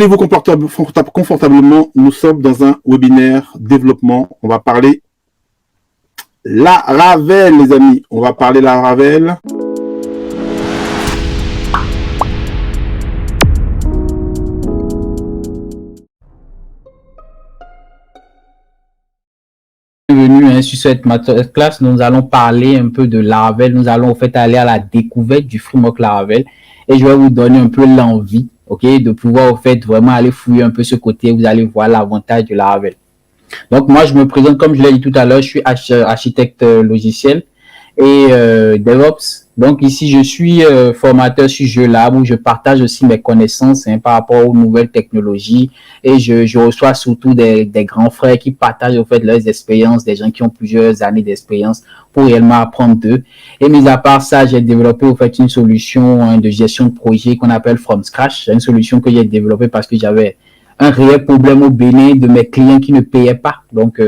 Allez-vous confortablement, nous sommes dans un webinaire développement. On va parler Laravel, les amis. On va parler Laravel. Bienvenue sur cette masterclass. Nous allons parler un peu de Laravel. Nous allons en fait aller à la découverte du framework Laravel et je vais vous donner un peu l'envie, de pouvoir en fait vraiment aller fouiller un peu ce côté. Vous allez voir l'avantage de Laravel. Donc moi, je me présente comme je l'ai dit tout à l'heure. Je suis architecte logiciel et DevOps. Donc ici, je suis formateur sur GitLab où je partage aussi mes connaissances par rapport aux nouvelles technologies et je reçois surtout des grands frères qui partagent en fait leurs expériences, des gens qui ont plusieurs années d'expérience pour réellement apprendre d'eux. Et mis à part ça, j'ai développé en fait une solution de gestion de projet qu'on appelle From Scratch. C'est une solution que j'ai développée parce que j'avais un réel problème au Bénin de mes clients qui ne payaient pas. Donc,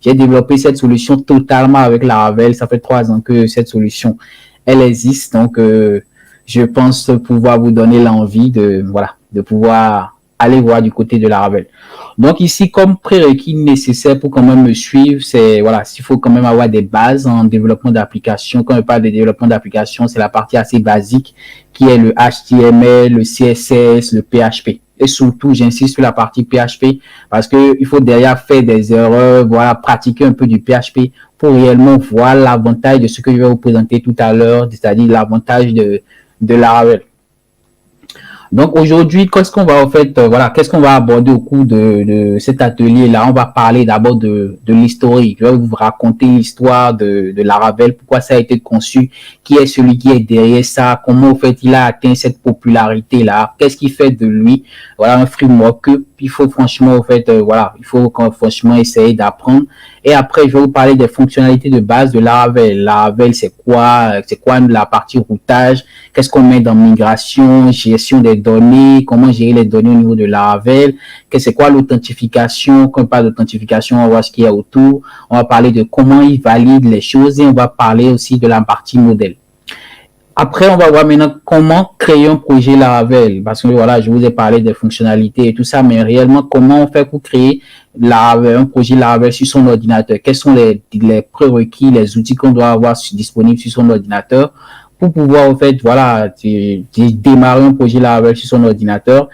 j'ai développé cette solution totalement avec Laravel. Ça fait 3 ans que cette solution, elle existe. Donc, je pense pouvoir vous donner l'envie de pouvoir aller voir du côté de Laravel. Donc, ici, comme prérequis nécessaire pour quand même me suivre, c'est, s'il faut quand même avoir des bases en développement d'application. Quand on parle de développement d'application, c'est la partie assez basique qui est le HTML, le CSS, le PHP. Et surtout, j'insiste sur la partie PHP parce que il faut derrière faire des erreurs, pratiquer un peu du PHP pour réellement voir l'avantage de ce que je vais vous présenter tout à l'heure, c'est-à-dire l'avantage de Laravel. Donc aujourd'hui, qu'est-ce qu'on va en fait, qu'est-ce qu'on va aborder au cours de cet atelier-là? On va parler d'abord de l'historique. Je vais vous raconter l'histoire de Laravel, pourquoi ça a été conçu, qui est celui qui est derrière ça, comment en fait il a atteint cette popularité-là, qu'est-ce qui fait de lui, un framework que il faut franchement en fait, il faut franchement essayer d'apprendre. Et après, je vais vous parler des fonctionnalités de base de Laravel. Laravel, c'est quoi la partie routage? Qu'est-ce qu'on met dans migration, gestion des données, comment gérer les données au niveau de Laravel? C'est quoi l'authentification? Quand on parle d'authentification, on va voir ce qu'il y a autour. On va parler de comment il valide les choses et on va parler aussi de la partie modèle. Après, on va voir maintenant comment créer un projet Laravel. Parce que je vous ai parlé des fonctionnalités et tout ça, mais réellement, comment on fait pour créer un projet Laravel sur son ordinateur? Quels sont les prérequis, les outils qu'on doit avoir disponibles sur son ordinateur pour pouvoir, en fait, démarrer un projet Laravel sur son ordinateur?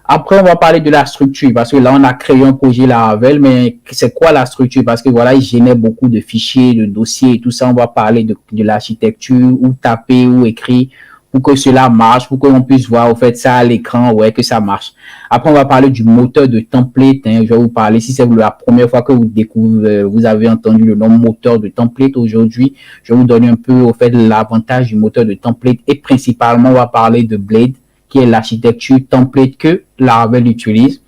Après, on va parler de la structure parce que là, on a créé un projet Laravel, mais c'est quoi la structure? Parce que il génère beaucoup de fichiers, de dossiers et tout ça. On va parler de l'architecture, ou taper, ou écrire pour que cela marche, pour qu'on puisse voir, au fait, ça à l'écran, que ça marche. Après, on va parler du moteur de template. Je vais vous parler, si c'est la première fois que vous découvrez, vous avez entendu le nom moteur de template aujourd'hui, je vais vous donner un peu, au fait, l'avantage du moteur de template et principalement, on va parler de Blade, qui est l'architecture template que Laravel utilise.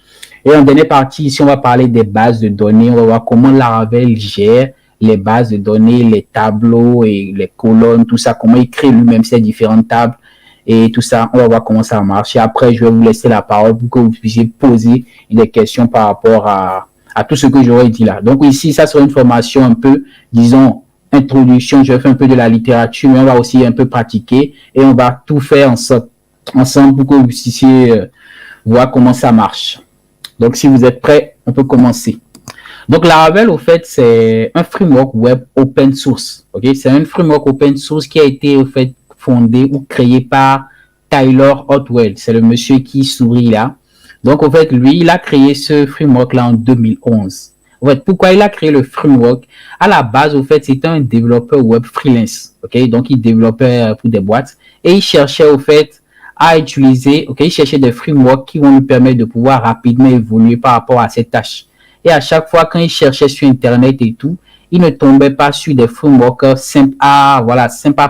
Et en dernière partie, ici, on va parler des bases de données. On va voir comment Laravel gère les bases de données, les tableaux et les colonnes, tout ça, comment il crée lui-même ces différentes tables et tout ça. On va voir comment ça marche. Et après, je vais vous laisser la parole pour que vous puissiez poser des questions par rapport à tout ce que j'aurais dit là. Donc ici, ça sera une formation un peu, disons, introduction. Je vais faire un peu de la littérature, mais on va aussi un peu pratiquer et on va tout faire ensemble pour que vous puissiez voir comment ça marche. Donc, si vous êtes prêts, on peut commencer. Donc, Laravel, au fait, c'est un framework web open source. C'est un framework open source qui a été, au fait, fondé ou créé par Tyler Otwell. C'est le monsieur qui sourit là. Donc, au fait, lui, il a créé ce framework-là en 2011. En fait, pourquoi il a créé le framework? À la base, au fait, c'était un développeur web freelance. Donc, il développait pour des boîtes et il cherchait, au fait, à utiliser, il cherchait des frameworks qui vont lui permettre de pouvoir rapidement évoluer par rapport à ses tâches. Et à chaque fois, quand il cherchait sur Internet et tout, il ne tombait pas sur des frameworks simples à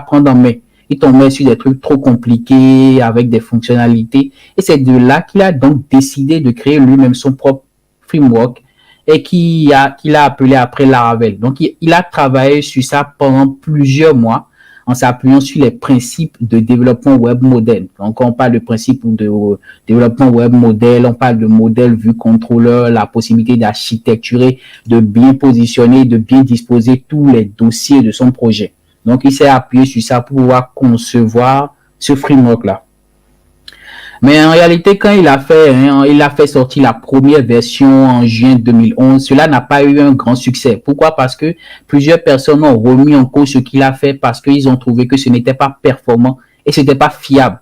prendre en main. Il tombait sur des trucs trop compliqués avec des fonctionnalités. Et c'est de là qu'il a donc décidé de créer lui-même son propre framework et qu'il a appelé après Laravel. Donc, il a travaillé sur ça pendant plusieurs mois en s'appuyant sur les principes de développement web moderne. Donc, on parle de principes de développement web modèle, on parle de modèle vue contrôleur, la possibilité d'architecturer, de bien positionner, de bien disposer tous les dossiers de son projet. Donc, il s'est appuyé sur ça pour pouvoir concevoir ce framework-là. Mais en réalité, quand il a fait sortir la première version en juin 2011, cela n'a pas eu un grand succès. Pourquoi? Parce que plusieurs personnes ont remis en cause ce qu'il a fait parce qu'ils ont trouvé que ce n'était pas performant et ce n'était pas fiable.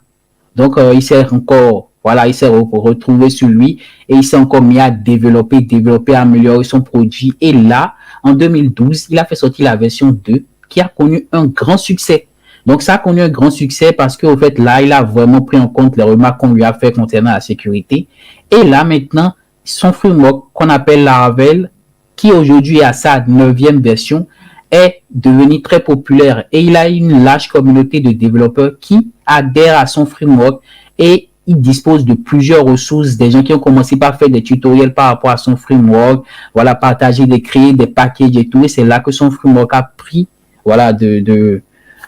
Donc, il s'est retrouvé sur lui et il s'est encore mis à développer, à améliorer son produit. Et là, en 2012, il a fait sortir la version 2 qui a connu un grand succès. Donc, ça a connu un grand succès parce qu'au fait, là, il a vraiment pris en compte les remarques qu'on lui a fait concernant la sécurité. Et là, maintenant, son framework qu'on appelle Laravel, qui aujourd'hui est à sa 9e version, est devenu très populaire et il a une large communauté de développeurs qui adhèrent à son framework et il dispose de plusieurs ressources, des gens qui ont commencé par faire des tutoriels par rapport à son framework, voilà, partager, créer des packages et tout, et c'est là que son framework a pris, voilà,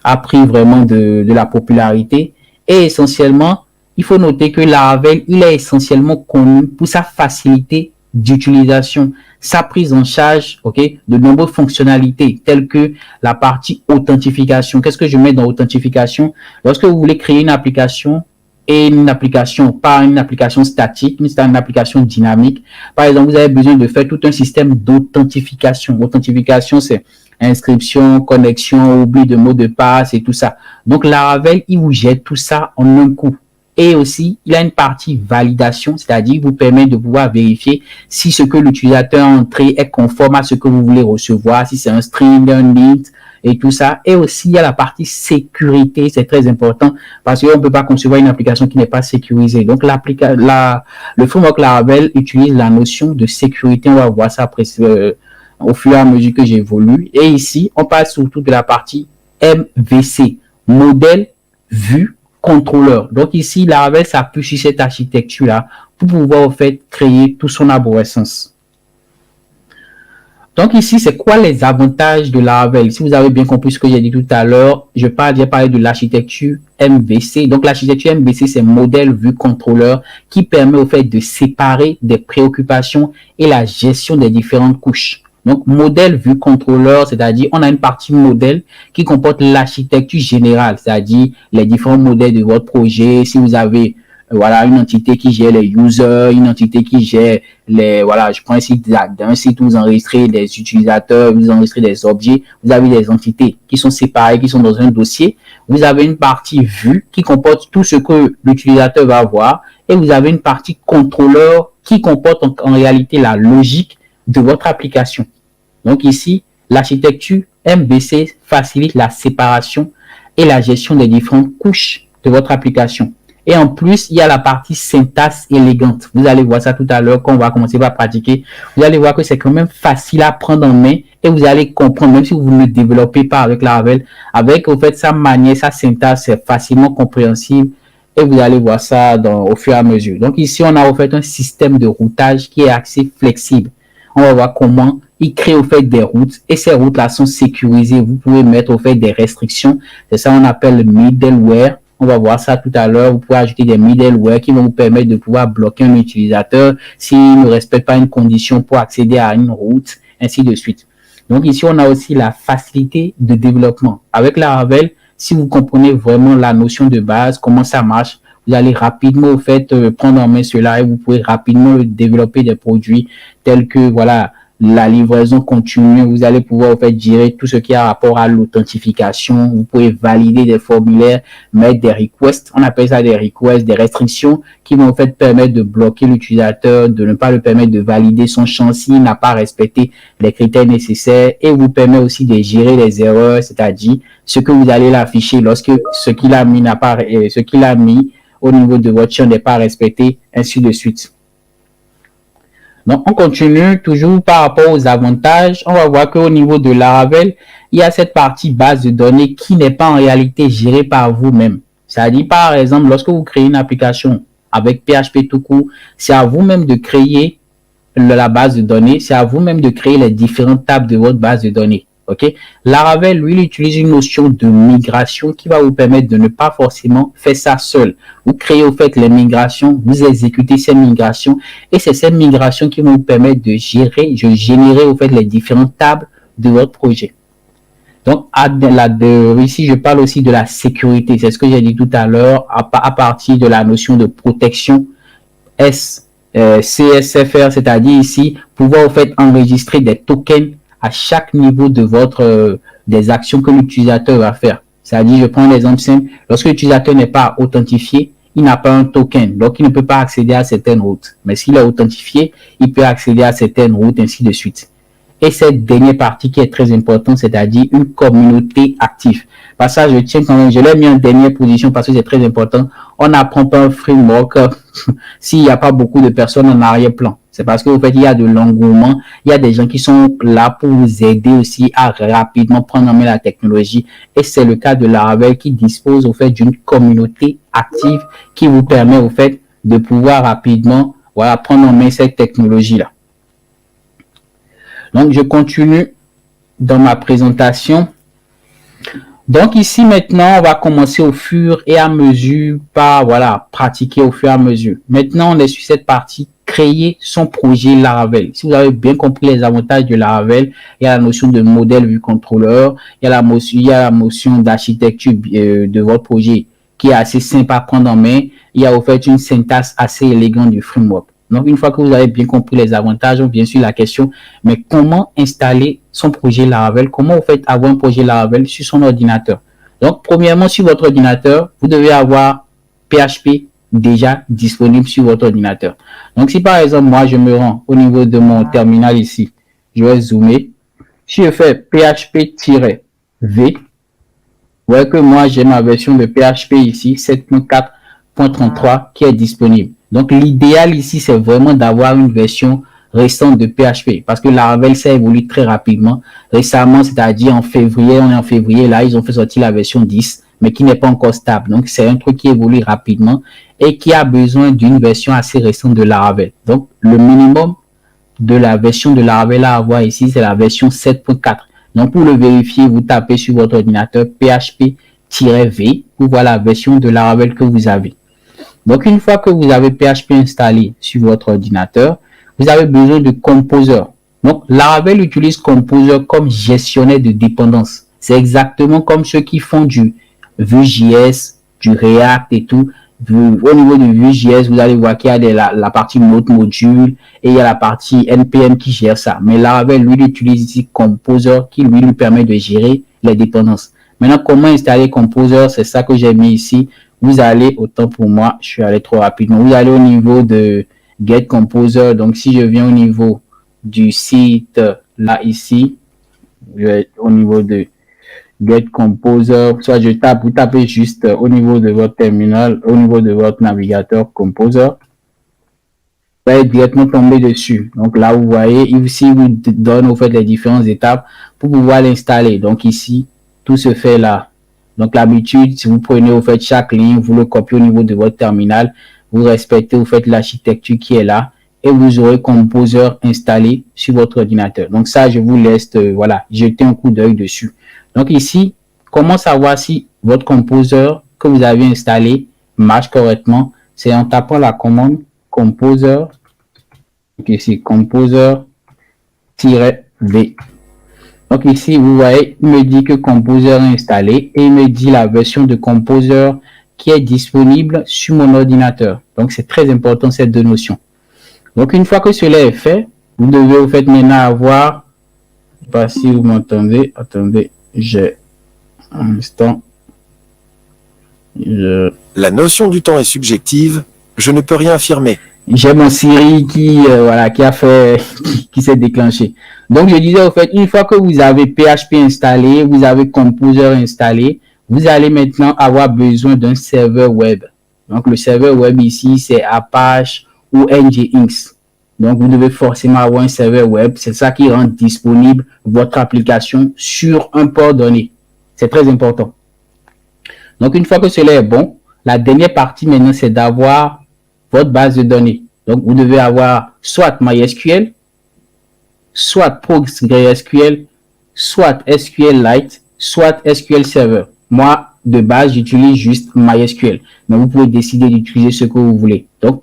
a pris vraiment de la popularité. Et essentiellement, il faut noter que Laravel, il est essentiellement connu pour sa facilité d'utilisation, sa prise en charge, de nombreuses fonctionnalités telles que la partie authentification. Qu'est-ce que je mets dans authentification? Lorsque vous voulez créer une application, et une application, pas une application statique, mais c'est une application dynamique. Par exemple, vous avez besoin de faire tout un système d'authentification. Authentification, c'est inscription, connexion, oubli de mot de passe et tout ça. Donc, Laravel, il vous jette tout ça en un coup. Et aussi, il a une partie validation, c'est-à-dire il vous permet de pouvoir vérifier si ce que l'utilisateur a entré est conforme à ce que vous voulez recevoir, si c'est un string, un int et tout ça. Et aussi, il y a la partie sécurité, c'est très important parce qu'on ne peut pas concevoir une application qui n'est pas sécurisée. Donc, le framework Laravel utilise la notion de sécurité. On va voir ça après, au fur et à mesure que j'évolue. Et ici, on parle surtout de la partie MVC, modèle, vue, contrôleur. Donc ici, Laravel s'appuie sur cette architecture-là pour pouvoir en fait créer tout son arborescence. Donc ici, c'est quoi les avantages de Laravel? Si vous avez bien compris ce que j'ai dit tout à l'heure, j'ai parlé de l'architecture MVC. Donc l'architecture MVC, c'est modèle vue contrôleur qui permet au fait de séparer des préoccupations et la gestion des différentes couches. Donc, modèle vue contrôleur, c'est-à-dire on a une partie modèle qui comporte l'architecture générale, c'est-à-dire les différents modèles de votre projet. Si vous avez une entité qui gère les users, une entité qui gère je prends un site d'un site où vous enregistrez des utilisateurs, vous enregistrez des objets, vous avez des entités qui sont séparées, qui sont dans un dossier. Vous avez une partie vue qui comporte tout ce que l'utilisateur va voir et vous avez une partie contrôleur qui comporte en réalité la logique de votre application. Donc ici, l'architecture MVC facilite la séparation et la gestion des différentes couches de votre application. Et en plus, il y a la partie syntaxe élégante. Vous allez voir ça tout à l'heure quand on va commencer par pratiquer. Vous allez voir que c'est quand même facile à prendre en main et vous allez comprendre, même si vous ne le développez pas avec Laravel, avec au fait sa manière, sa syntaxe, c'est facilement compréhensible et vous allez voir ça au fur et à mesure. Donc ici, on a au fait un système de routage qui est assez flexible. On va voir comment il crée au fait des routes et ces routes-là sont sécurisées. Vous pouvez mettre au fait des restrictions. C'est ça qu'on appelle le middleware. On va voir ça tout à l'heure. Vous pouvez ajouter des middleware qui vont vous permettre de pouvoir bloquer un utilisateur s'il ne respecte pas une condition pour accéder à une route, ainsi de suite. Donc ici, on a aussi la facilité de développement. Avec Laravel, si vous comprenez vraiment la notion de base, comment ça marche, vous allez rapidement au fait prendre en main cela et vous pouvez rapidement développer des produits tels que la livraison continue. Vous allez pouvoir au fait gérer tout ce qui a rapport à l'authentification. Vous pouvez valider des formulaires, mettre des requests. On appelle ça des requests, des restrictions qui vont au fait permettre de bloquer l'utilisateur, de ne pas le permettre de valider son champ s'il n'a pas respecté les critères nécessaires et vous permet aussi de gérer les erreurs, c'est-à-dire ce que vous allez l'afficher lorsque ce qu'il a mis au niveau de votre champ n'est pas respecté, ainsi de suite. Donc, on continue toujours par rapport aux avantages. On va voir qu'au niveau de Laravel, il y a cette partie base de données qui n'est pas en réalité gérée par vous-même. C'est-à-dire, par exemple, lorsque vous créez une application avec PHP tout court, c'est à vous-même de créer la base de données, c'est à vous-même de créer les différentes tables de votre base de données. Okay? Laravel, lui, il utilise une notion de migration qui va vous permettre de ne pas forcément faire ça seul. Vous créez au fait les migrations, vous exécutez ces migrations et c'est ces migrations qui vont vous permettre de générer au fait les différentes tables de votre projet. Donc, ici, je parle aussi de la sécurité. C'est ce que j'ai dit tout à l'heure, à partir de la notion de protection CSFR, c'est-à-dire ici, pouvoir au fait enregistrer des tokens à chaque niveau de des actions que l'utilisateur va faire. C'est-à-dire, je prends un exemple simple, lorsque l'utilisateur n'est pas authentifié, il n'a pas un token, donc il ne peut pas accéder à certaines routes. Mais s'il est authentifié, il peut accéder à certaines routes, ainsi de suite. Et cette dernière partie qui est très importante, c'est-à-dire une communauté active. Par ça, je tiens quand même, je l'ai mis en dernière position parce que c'est très important. On n'apprend pas un framework s'il n'y a pas beaucoup de personnes en arrière-plan. C'est parce qu'au fait, il y a de l'engouement, il y a des gens qui sont là pour vous aider aussi à rapidement prendre en main la technologie. Et c'est le cas de Laravel qui dispose au fait d'une communauté active qui vous permet au fait de pouvoir rapidement, voilà, prendre en main cette technologie-là. Donc, je continue dans ma présentation. Donc, ici, maintenant, on va commencer au fur et à mesure par, voilà, pratiquer au fur et à mesure. Maintenant, on est sur cette partie, créer son projet Laravel. Si vous avez bien compris les avantages de Laravel, il y a la notion de modèle vue contrôleur, il y a la notion d'architecture de votre projet qui est assez simple à prendre en main. Il y a, au fait, une syntaxe assez élégante du framework. Donc, une fois que vous avez bien compris les avantages, bien sûr, la question, mais comment installer son projet Laravel? Comment vous faites avoir un projet Laravel sur son ordinateur? Donc, premièrement, sur votre ordinateur, vous devez avoir PHP déjà disponible sur votre ordinateur. Donc, si par exemple, moi, je me rends au niveau de mon terminal ici, je vais zoomer. Si je fais PHP-V, vous voyez que moi, j'ai ma version de PHP ici, 7.4.33 qui est disponible. Donc, l'idéal ici, c'est vraiment d'avoir une version récente de PHP parce que Laravel, ça évolue très rapidement. Récemment, c'est-à-dire en février, on est en février, là, ils ont fait sortir la version 10, mais qui n'est pas encore stable. Donc, c'est un truc qui évolue rapidement et qui a besoin d'une version assez récente de Laravel. Donc, le minimum de la version de Laravel à avoir ici, c'est la version 7.4. Donc, pour le vérifier, vous tapez sur votre ordinateur PHP-V pour voir la version de Laravel que vous avez. Donc, une fois que vous avez PHP installé sur votre ordinateur, vous avez besoin de Composer. Donc, Laravel utilise Composer comme gestionnaire de dépendances. C'est exactement comme ceux qui font du Vue.js, du React et tout. Au niveau de Vue.js, vous allez voir qu'il y a la partie Node module et il y a la partie NPM qui gère ça. Mais Laravel, lui, il utilise ici Composer qui lui permet de gérer les dépendances. Maintenant, comment installer Composer? C'est ça que j'ai mis ici. Vous allez, autant pour moi, je suis allé trop rapidement. Vous allez au niveau de Get Composer. Donc, si je viens au niveau du site, là, ici, je vais au niveau de Get Composer. Soit je tape, vous tapez juste au niveau de votre terminal, au niveau de votre navigateur Composer. Vous allez directement tomber dessus. Donc, là, vous voyez, ici, vous donne, au fait, les différentes étapes pour pouvoir l'installer. Donc, ici, tout se fait là. Donc, l'habitude, si vous prenez, vous faites chaque ligne, vous le copiez au niveau de votre terminal, vous respectez, vous faites l'architecture qui est là et vous aurez Composer installé sur votre ordinateur. Donc, ça, je vous laisse, voilà, jeter un coup d'œil dessus. Donc, ici, comment savoir si votre Composer que vous avez installé marche correctement? C'est en tapant la commande Composer, donc ici, Composer-V. Donc ici, vous voyez, il me dit que Composer est installé et il me dit la version de Composer qui est disponible sur mon ordinateur. Donc, c'est très important ces deux notions. Donc, une fois que cela est fait, vous devez au fait maintenant avoir, je ne sais pas si vous m'entendez, attendez, j'ai un instant. La notion du temps est subjective, je ne peux rien affirmer. J'ai mon Siri qui s'est déclenché. Donc, je disais au fait, une fois que vous avez PHP installé, vous avez Composer installé, vous allez maintenant avoir besoin d'un serveur web. Donc, le serveur web ici, c'est Apache ou Nginx. Donc, vous devez forcément avoir un serveur web. C'est ça qui rend disponible votre application sur un port donné. C'est très important. Donc, une fois que cela est bon, la dernière partie maintenant, c'est d'avoir votre base de données. Donc, vous devez avoir soit MySQL, soit PostgreSQL, soit SQLite, soit SQL Server. Moi, de base, j'utilise juste MySQL. Mais vous pouvez décider d'utiliser ce que vous voulez. Donc,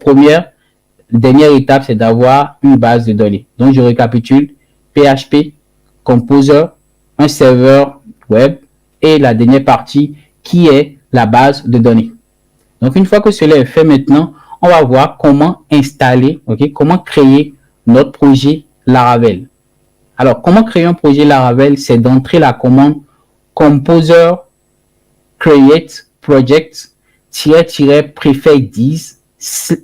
dernière étape, c'est d'avoir une base de données. Donc, je récapitule. PHP, Composer, un serveur web et la dernière partie qui est la base de données. Donc, une fois que cela est fait maintenant, on va voir comment installer, comment créer notre projet Laravel. Alors, comment créer un projet Laravel? C'est d'entrer la commande composer create project -prefer 10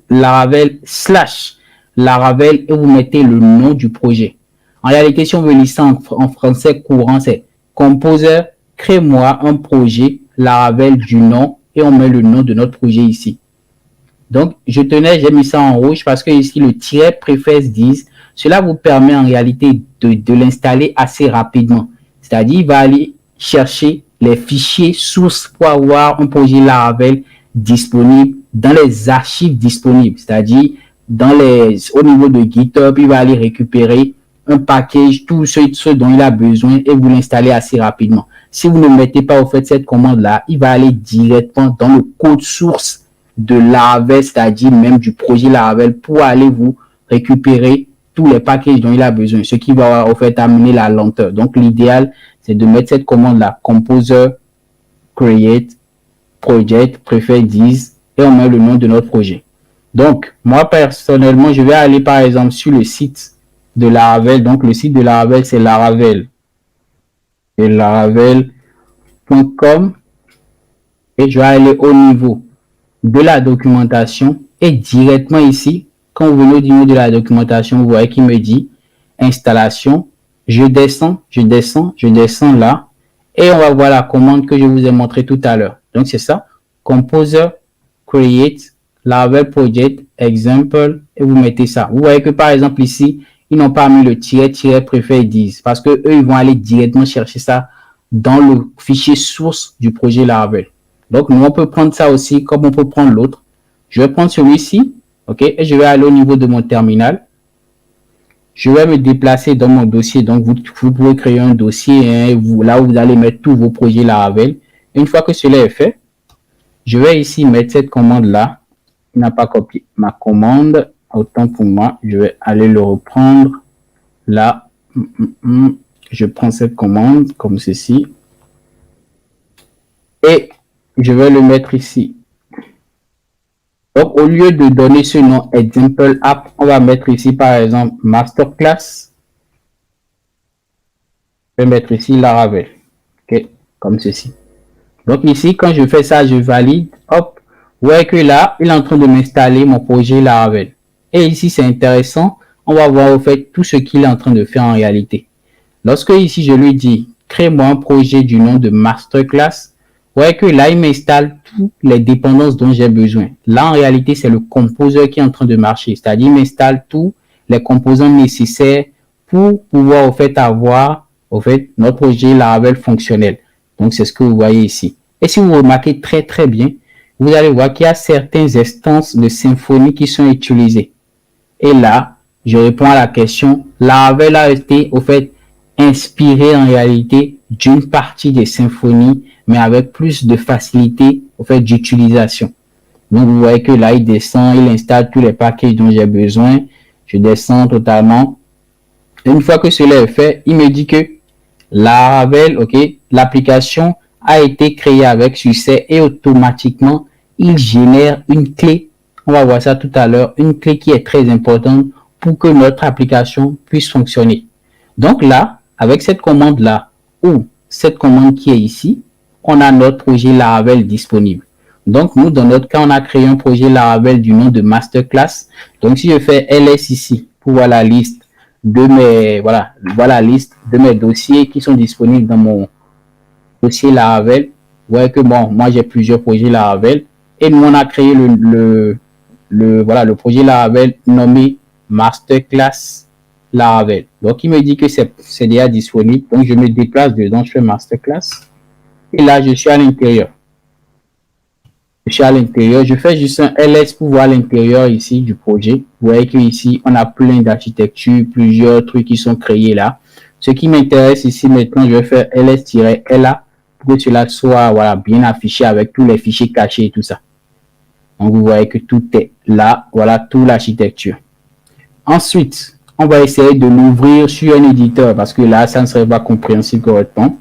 Laravel / Laravel et vous mettez le nom du projet. En réalité, si on veut lire ça en français courant, c'est composer, crée-moi un projet Laravel du nom et on met le nom de notre projet ici. Donc, j'ai mis ça en rouge parce que ici, le -preface 10, cela vous permet en réalité de l'installer assez rapidement. C'est-à-dire, il va aller chercher les fichiers sources pour avoir un projet Laravel disponible dans les archives disponibles. C'est-à-dire, au niveau de GitHub, il va aller récupérer un package, tout ce dont il a besoin et vous l'installer assez rapidement. Si vous ne mettez pas au fait cette commande-là, il va aller directement dans le code source de Laravel, c'est-à-dire même du projet Laravel pour aller vous récupérer tous les packages dont il a besoin, ce qui va au fait amener la lenteur. Donc, l'idéal, c'est de mettre cette commande-là, composer, create, project, prefer 10 et on met le nom de notre projet. Donc, moi, personnellement, je vais aller par exemple sur le site de Laravel. Donc, le site de Laravel, c'est Laravel. Et laravel.com et je vais aller au niveau de la documentation et directement ici, quand vous venez au niveau de la documentation, vous voyez qu'il me dit installation. Je descends là et on va voir la commande que je vous ai montré tout à l'heure. Donc, c'est ça. Composer, create, Laravel project, example et vous mettez ça. Vous voyez que par exemple ici, ils n'ont pas mis le -prefer 10 parce que eux, ils vont aller directement chercher ça dans le fichier source du projet Laravel. Donc, nous, on peut prendre ça aussi comme on peut prendre l'autre. Je vais prendre celui-ci, et je vais aller au niveau de mon terminal. Je vais me déplacer dans mon dossier. Donc, vous pouvez créer un dossier, là où vous allez mettre tous vos projets Laravel. Une fois que cela est fait, je vais ici mettre cette commande-là. Il n'a pas copié ma commande. Autant pour moi, je vais aller le reprendre. Là, je prends cette commande comme ceci. Et je vais le mettre ici. Donc, au lieu de donner ce nom example app, on va mettre ici, par exemple, masterclass. Je vais mettre ici Laravel. Comme ceci. Donc, ici, quand je fais ça, je valide. Hop. Vous voyez que là, il est en train de m'installer mon projet Laravel. Et ici, c'est intéressant. On va voir, au fait, tout ce qu'il est en train de faire en réalité. Lorsque ici, je lui dis, crée-moi un projet du nom de masterclass. Vous voyez que là, il m'installe toutes les dépendances dont j'ai besoin. Là, en réalité, c'est le composer qui est en train de marcher. C'est-à-dire, il m'installe tous les composants nécessaires pour pouvoir, au fait, avoir, notre projet Laravel fonctionnel. Donc, c'est ce que vous voyez ici. Et si vous remarquez très, très bien, vous allez voir qu'il y a certaines instances de Symfony qui sont utilisées. Et là, je réponds à la question, Laravel a été, au fait, inspiré en réalité d'une partie des symphonies, mais avec plus de facilité au fait d'utilisation. Donc, vous voyez que là, il descend, il installe tous les packages dont j'ai besoin. Je descends totalement. Et une fois que cela est fait, il me dit que Laravel, l'application a été créée avec succès et automatiquement, il génère une clé. On va voir ça tout à l'heure. Une clé qui est très importante pour que notre application puisse fonctionner. Donc là, avec cette commande-là, ou cette commande qui est ici, on a notre projet Laravel disponible. Donc, nous, dans notre cas, on a créé un projet Laravel du nom de Masterclass. Donc, si je fais ls ici, pour voir la liste de mes dossiers qui sont disponibles dans mon dossier Laravel, vous voyez que bon, moi, j'ai plusieurs projets Laravel. Et nous, on a créé le projet Laravel nommé Masterclass Laravel. Donc, il me dit que c'est déjà disponible. Donc, je me déplace dedans, je fais Masterclass. Et là, je suis à l'intérieur. Je fais juste un ls pour voir l'intérieur ici du projet. Vous voyez qu'ici, on a plein d'architectures, plusieurs trucs qui sont créés là. Ce qui m'intéresse ici maintenant, je vais faire ls-la pour que cela soit bien affiché avec tous les fichiers cachés et tout ça. Donc, vous voyez que tout est là. Voilà toute l'architecture. Ensuite, on va essayer de l'ouvrir sur un éditeur parce que là, ça ne serait pas compréhensible correctement.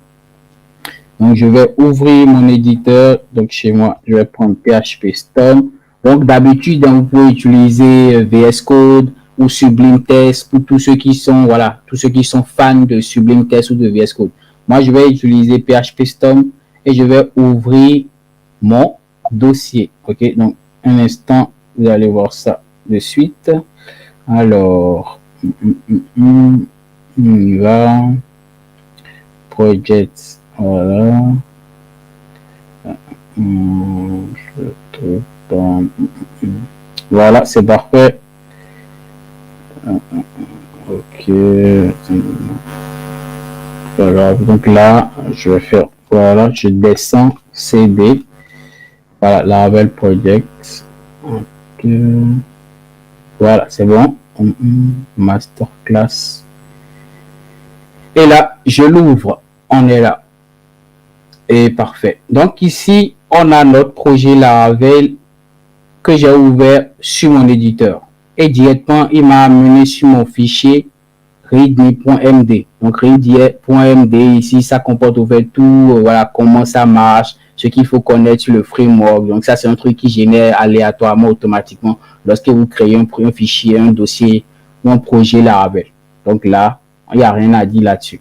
Donc, je vais ouvrir mon éditeur. Donc, chez moi, je vais prendre PHP Storm. Donc, d'habitude, vous pouvez utiliser VS Code ou Sublime Text pour tous ceux qui sont, voilà, tous ceux qui sont fans de Sublime Text ou de VS Code. Moi, je vais utiliser PHP Storm et je vais ouvrir mon dossier. OK? Donc, un instant, vous allez voir ça de suite. Alors, on y va. Project, voilà. Voilà, c'est parfait. Ok. Voilà, donc là, je vais faire, voilà, je descends CD. Voilà, Laravel Project. Ok. Voilà, c'est bon. Masterclass. Et là, je l'ouvre. On est là. Et parfait. Donc ici, on a notre projet Laravel que j'ai ouvert sur mon éditeur. Et directement, il m'a amené sur mon fichier readme.md. Donc readme.md, ici, ça comporte au fait tout, voilà, comment ça marche, ce qu'il faut connaître sur le framework. Donc ça, c'est un truc qui génère aléatoirement, automatiquement, lorsque vous créez un fichier, un dossier ou un projet Laravel. Donc là, il n'y a rien à dire là-dessus.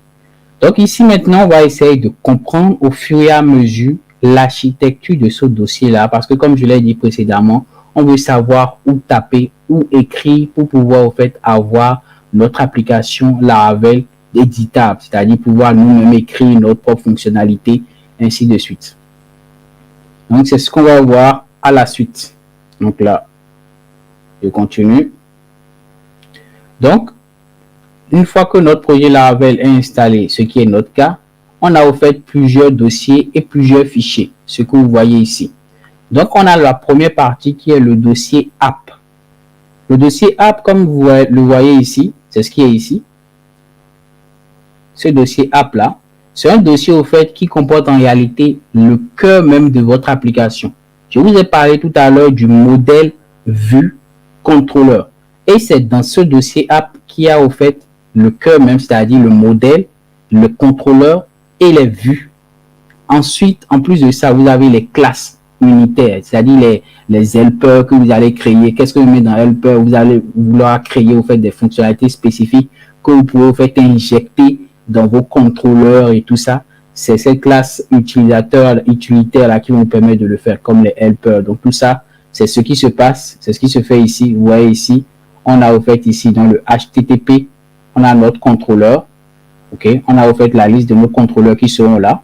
Donc ici, maintenant, on va essayer de comprendre au fur et à mesure l'architecture de ce dossier-là, parce que comme je l'ai dit précédemment, on veut savoir où taper, où écrire pour pouvoir, au fait, avoir notre application Laravel éditable, c'est-à-dire pouvoir nous-mêmes écrire notre propre fonctionnalité, ainsi de suite. Donc, c'est ce qu'on va voir à la suite. Donc là, je continue. Donc, une fois que notre projet Laravel est installé, ce qui est notre cas, on a au fait plusieurs dossiers et plusieurs fichiers, ce que vous voyez ici. Donc, on a la première partie qui est le dossier app. Le dossier app, comme vous le voyez ici, c'est ce qui est ici. Ce dossier app là, c'est un dossier au fait qui comporte en réalité le cœur même de votre application. Je vous ai parlé tout à l'heure du modèle vue contrôleur. Et c'est dans ce dossier app qu'il y a au fait le cœur même, c'est-à-dire le modèle, le contrôleur et les vues. Ensuite, en plus de ça, vous avez les classes unitaires, c'est-à-dire les helpers que vous allez créer. Qu'est-ce que vous mettez dans helper? Vous allez vouloir créer au fait des fonctionnalités spécifiques que vous pouvez au fait injecter dans vos contrôleurs et tout ça. C'est ces classes utilitaires là qui vont vous permettre de le faire, comme les helpers. Donc tout ça, c'est ce qui se passe, c'est ce qui se fait ici. Vous voyez ici, on a au fait ici dans le HTTP, on a notre contrôleur. Ok, on a au fait la liste de nos contrôleurs qui seront là.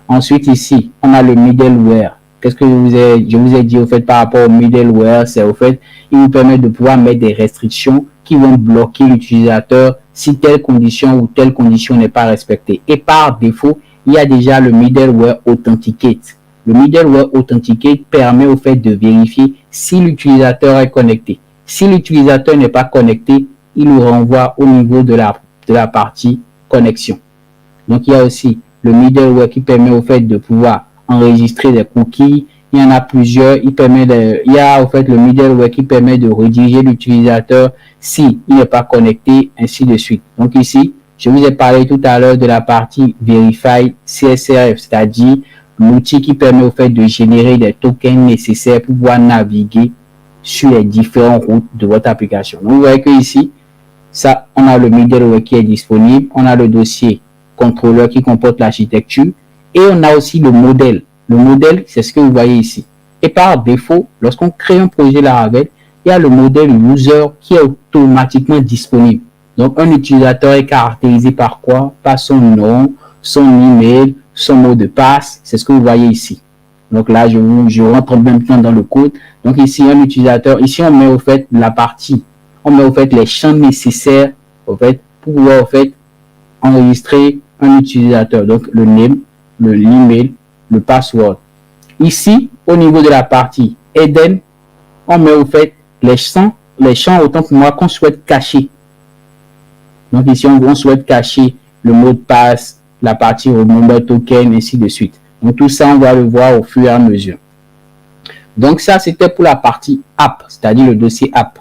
Ensuite ici, on a le middleware. Qu'est-ce que je vous ai dit au fait par rapport au middleware? C'est au fait, il vous permet de pouvoir mettre des restrictions qui vont bloquer l'utilisateur si telle condition ou telle condition n'est pas respectée. Et par défaut, il y a déjà le middleware authenticate. Le middleware authenticate permet au fait de vérifier si l'utilisateur est connecté. Si l'utilisateur n'est pas connecté, il nous renvoie au niveau de la partie connexion. Donc il y a aussi le middleware qui permet au fait de pouvoir enregistrer des cookies. Il y en a plusieurs. Il y a au fait le middleware qui permet de rediriger l'utilisateur si il n'est pas connecté, ainsi de suite. Donc ici, je vous ai parlé tout à l'heure de la partie Verify CSRF, c'est-à-dire l'outil qui permet au fait de générer des tokens nécessaires pour pouvoir naviguer sur les différentes routes de votre application. Donc vous voyez que ici, ça, on a le middleware qui est disponible, on a le dossier contrôleur qui comporte l'architecture et on a aussi le modèle. Le modèle, c'est ce que vous voyez ici. Et par défaut, lorsqu'on crée un projet Laravel, il y a le modèle user qui est automatiquement disponible. Donc, un utilisateur est caractérisé par quoi? Par son nom, son email, son mot de passe. C'est ce que vous voyez ici. Donc là, je rentre en même temps dans le code. Donc ici, un utilisateur, ici on met au fait la partie, on met au fait les champs nécessaires au fait pour pouvoir au fait enregistrer un utilisateur. Donc le name, l'email, le password. Ici, au niveau de la partie Eden, on met au fait les champs autant pour moi qu'on souhaite cacher. Donc ici, on souhaite cacher le mot de passe, la partie remember token, ainsi de suite. Donc tout ça, on va le voir au fur et à mesure. Donc ça, c'était pour la partie app, c'est-à-dire le dossier app.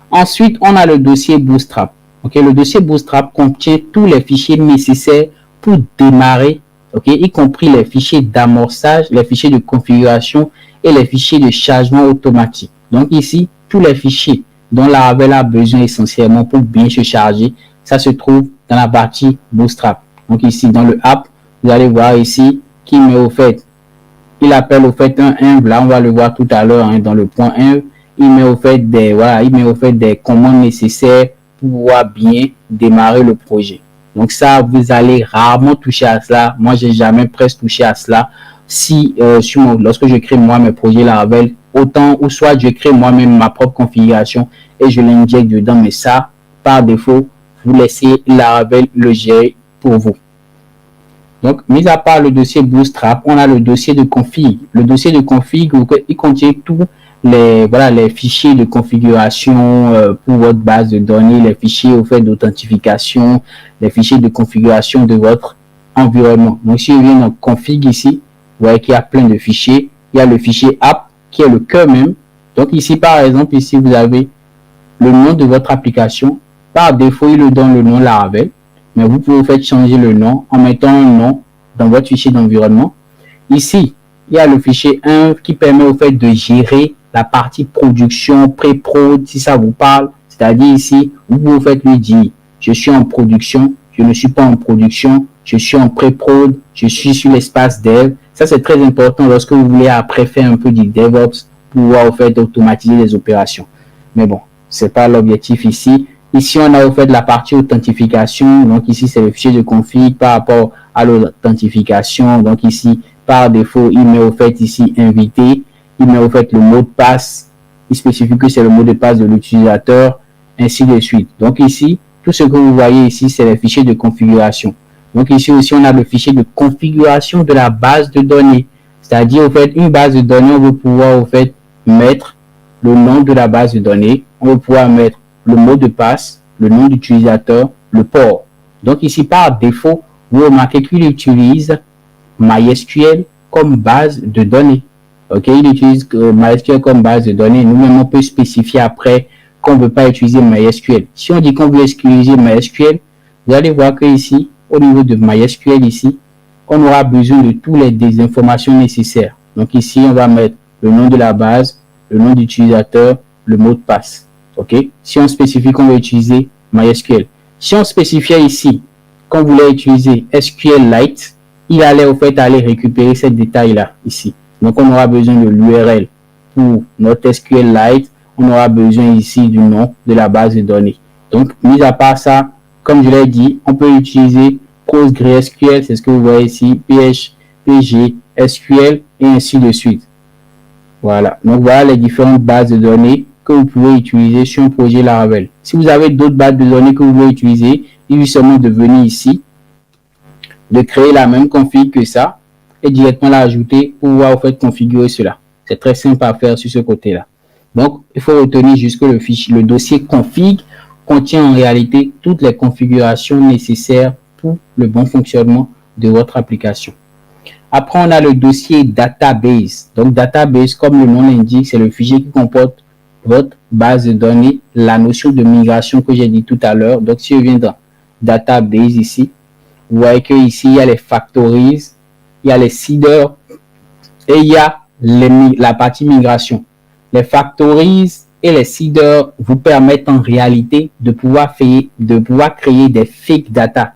Ensuite, on a le dossier Bootstrap. Okay, le dossier Bootstrap contient tous les fichiers nécessaires pour démarrer ok, y compris les fichiers d'amorçage, les fichiers de configuration et les fichiers de chargement automatique. Donc ici, tous les fichiers dont Laravel a besoin essentiellement pour bien se charger, ça se trouve dans la partie Bootstrap. Donc ici, dans le app, vous allez voir ici qu'il met au fait, il appelle au fait un env, là on va le voir tout à l'heure dans le point env, il met au fait des commandes nécessaires pour pouvoir bien démarrer le projet. Donc ça, vous allez rarement toucher à cela. Moi, j'ai jamais presque touché à cela. Si lorsque je crée moi mes projets Laravel, autant ou soit je crée moi-même ma propre configuration et je l'injecte dedans, mais ça, par défaut, vous laissez Laravel le gérer pour vous. Donc, mis à part le dossier Bootstrap, on a le dossier de config. Le dossier de config, il contient tous les fichiers de configuration pour votre base de données, les fichiers au fait d'authentification, les fichiers de configuration de votre environnement. Donc, si je viens dans config ici, vous voyez qu'il y a plein de fichiers. Il y a le fichier app qui est le cœur même. Donc, ici, par exemple, ici, vous avez le nom de votre application. Par défaut, il le donne le nom Laravel. Mais vous pouvez faire changer le nom en mettant un nom dans votre fichier d'environnement. Ici, il y a le fichier env qui permet au fait de gérer la partie production, pré-prod, si ça vous parle. C'est-à-dire ici, vous pouvez lui dire, je suis en production, je ne suis pas en production, je suis en pré-prod, je suis sur l'espace dev. Ça, c'est très important lorsque vous voulez après faire un peu du DevOps pour pouvoir au fait automatiser les opérations. Mais bon, c'est pas l'objectif ici. Ici, on a au fait la partie authentification. Donc ici, c'est le fichier de config par rapport à l'authentification. Donc ici, par défaut, il met au fait ici invité. Il met au fait le mot de passe. Il spécifie que c'est le mot de passe de l'utilisateur, ainsi de suite. Donc ici, tout ce que vous voyez ici, c'est les fichiers de configuration. Donc ici aussi, on a le fichier de configuration de la base de données. C'est-à-dire, au fait, une base de données, on veut pouvoir au fait mettre le nom de la base de données. On veut pouvoir mettre le mot de passe, le nom d'utilisateur, le port. Donc ici, par défaut, vous remarquez qu'il utilise MySQL comme base de données. Ok, il utilise MySQL comme base de données. Nous-mêmes, on peut spécifier après qu'on ne veut pas utiliser MySQL. Si on dit qu'on veut utiliser MySQL, vous allez voir que ici, au niveau de MySQL ici, on aura besoin de toutes les informations nécessaires. Donc ici, on va mettre le nom de la base, le nom d'utilisateur, le mot de passe. Ok, si on spécifie qu'on veut utiliser MySQL. Si on spécifiait ici qu'on voulait utiliser SQLite, il allait au fait aller récupérer ces détails-là ici. Donc, on aura besoin de l'URL pour notre SQLite. On aura besoin ici du nom de la base de données. Donc, mis à part ça, comme je l'ai dit, on peut utiliser PostgreSQL, c'est ce que vous voyez ici, PG, SQL et ainsi de suite. Voilà. Donc, voilà les différentes bases de données que vous pouvez utiliser sur un projet Laravel. Si vous avez d'autres bases de données que vous voulez utiliser, il suffit seulement de venir ici, de créer la même config que ça et directement l'ajouter pour pouvoir en fait configurer cela. C'est très simple à faire sur ce côté-là. Donc, il faut retenir juste que le dossier config contient en réalité toutes les configurations nécessaires pour le bon fonctionnement de votre application. Après, on a le dossier database. Donc, database, comme le nom l'indique, c'est le fichier qui comporte votre base de données, la notion de migration que j'ai dit tout à l'heure. Donc, si je viens dans database ici, vous voyez que ici il y a les factories, il y a les seeders et il y a la partie migration. Les factories et les seeders vous permettent en réalité de pouvoir créer des fake data.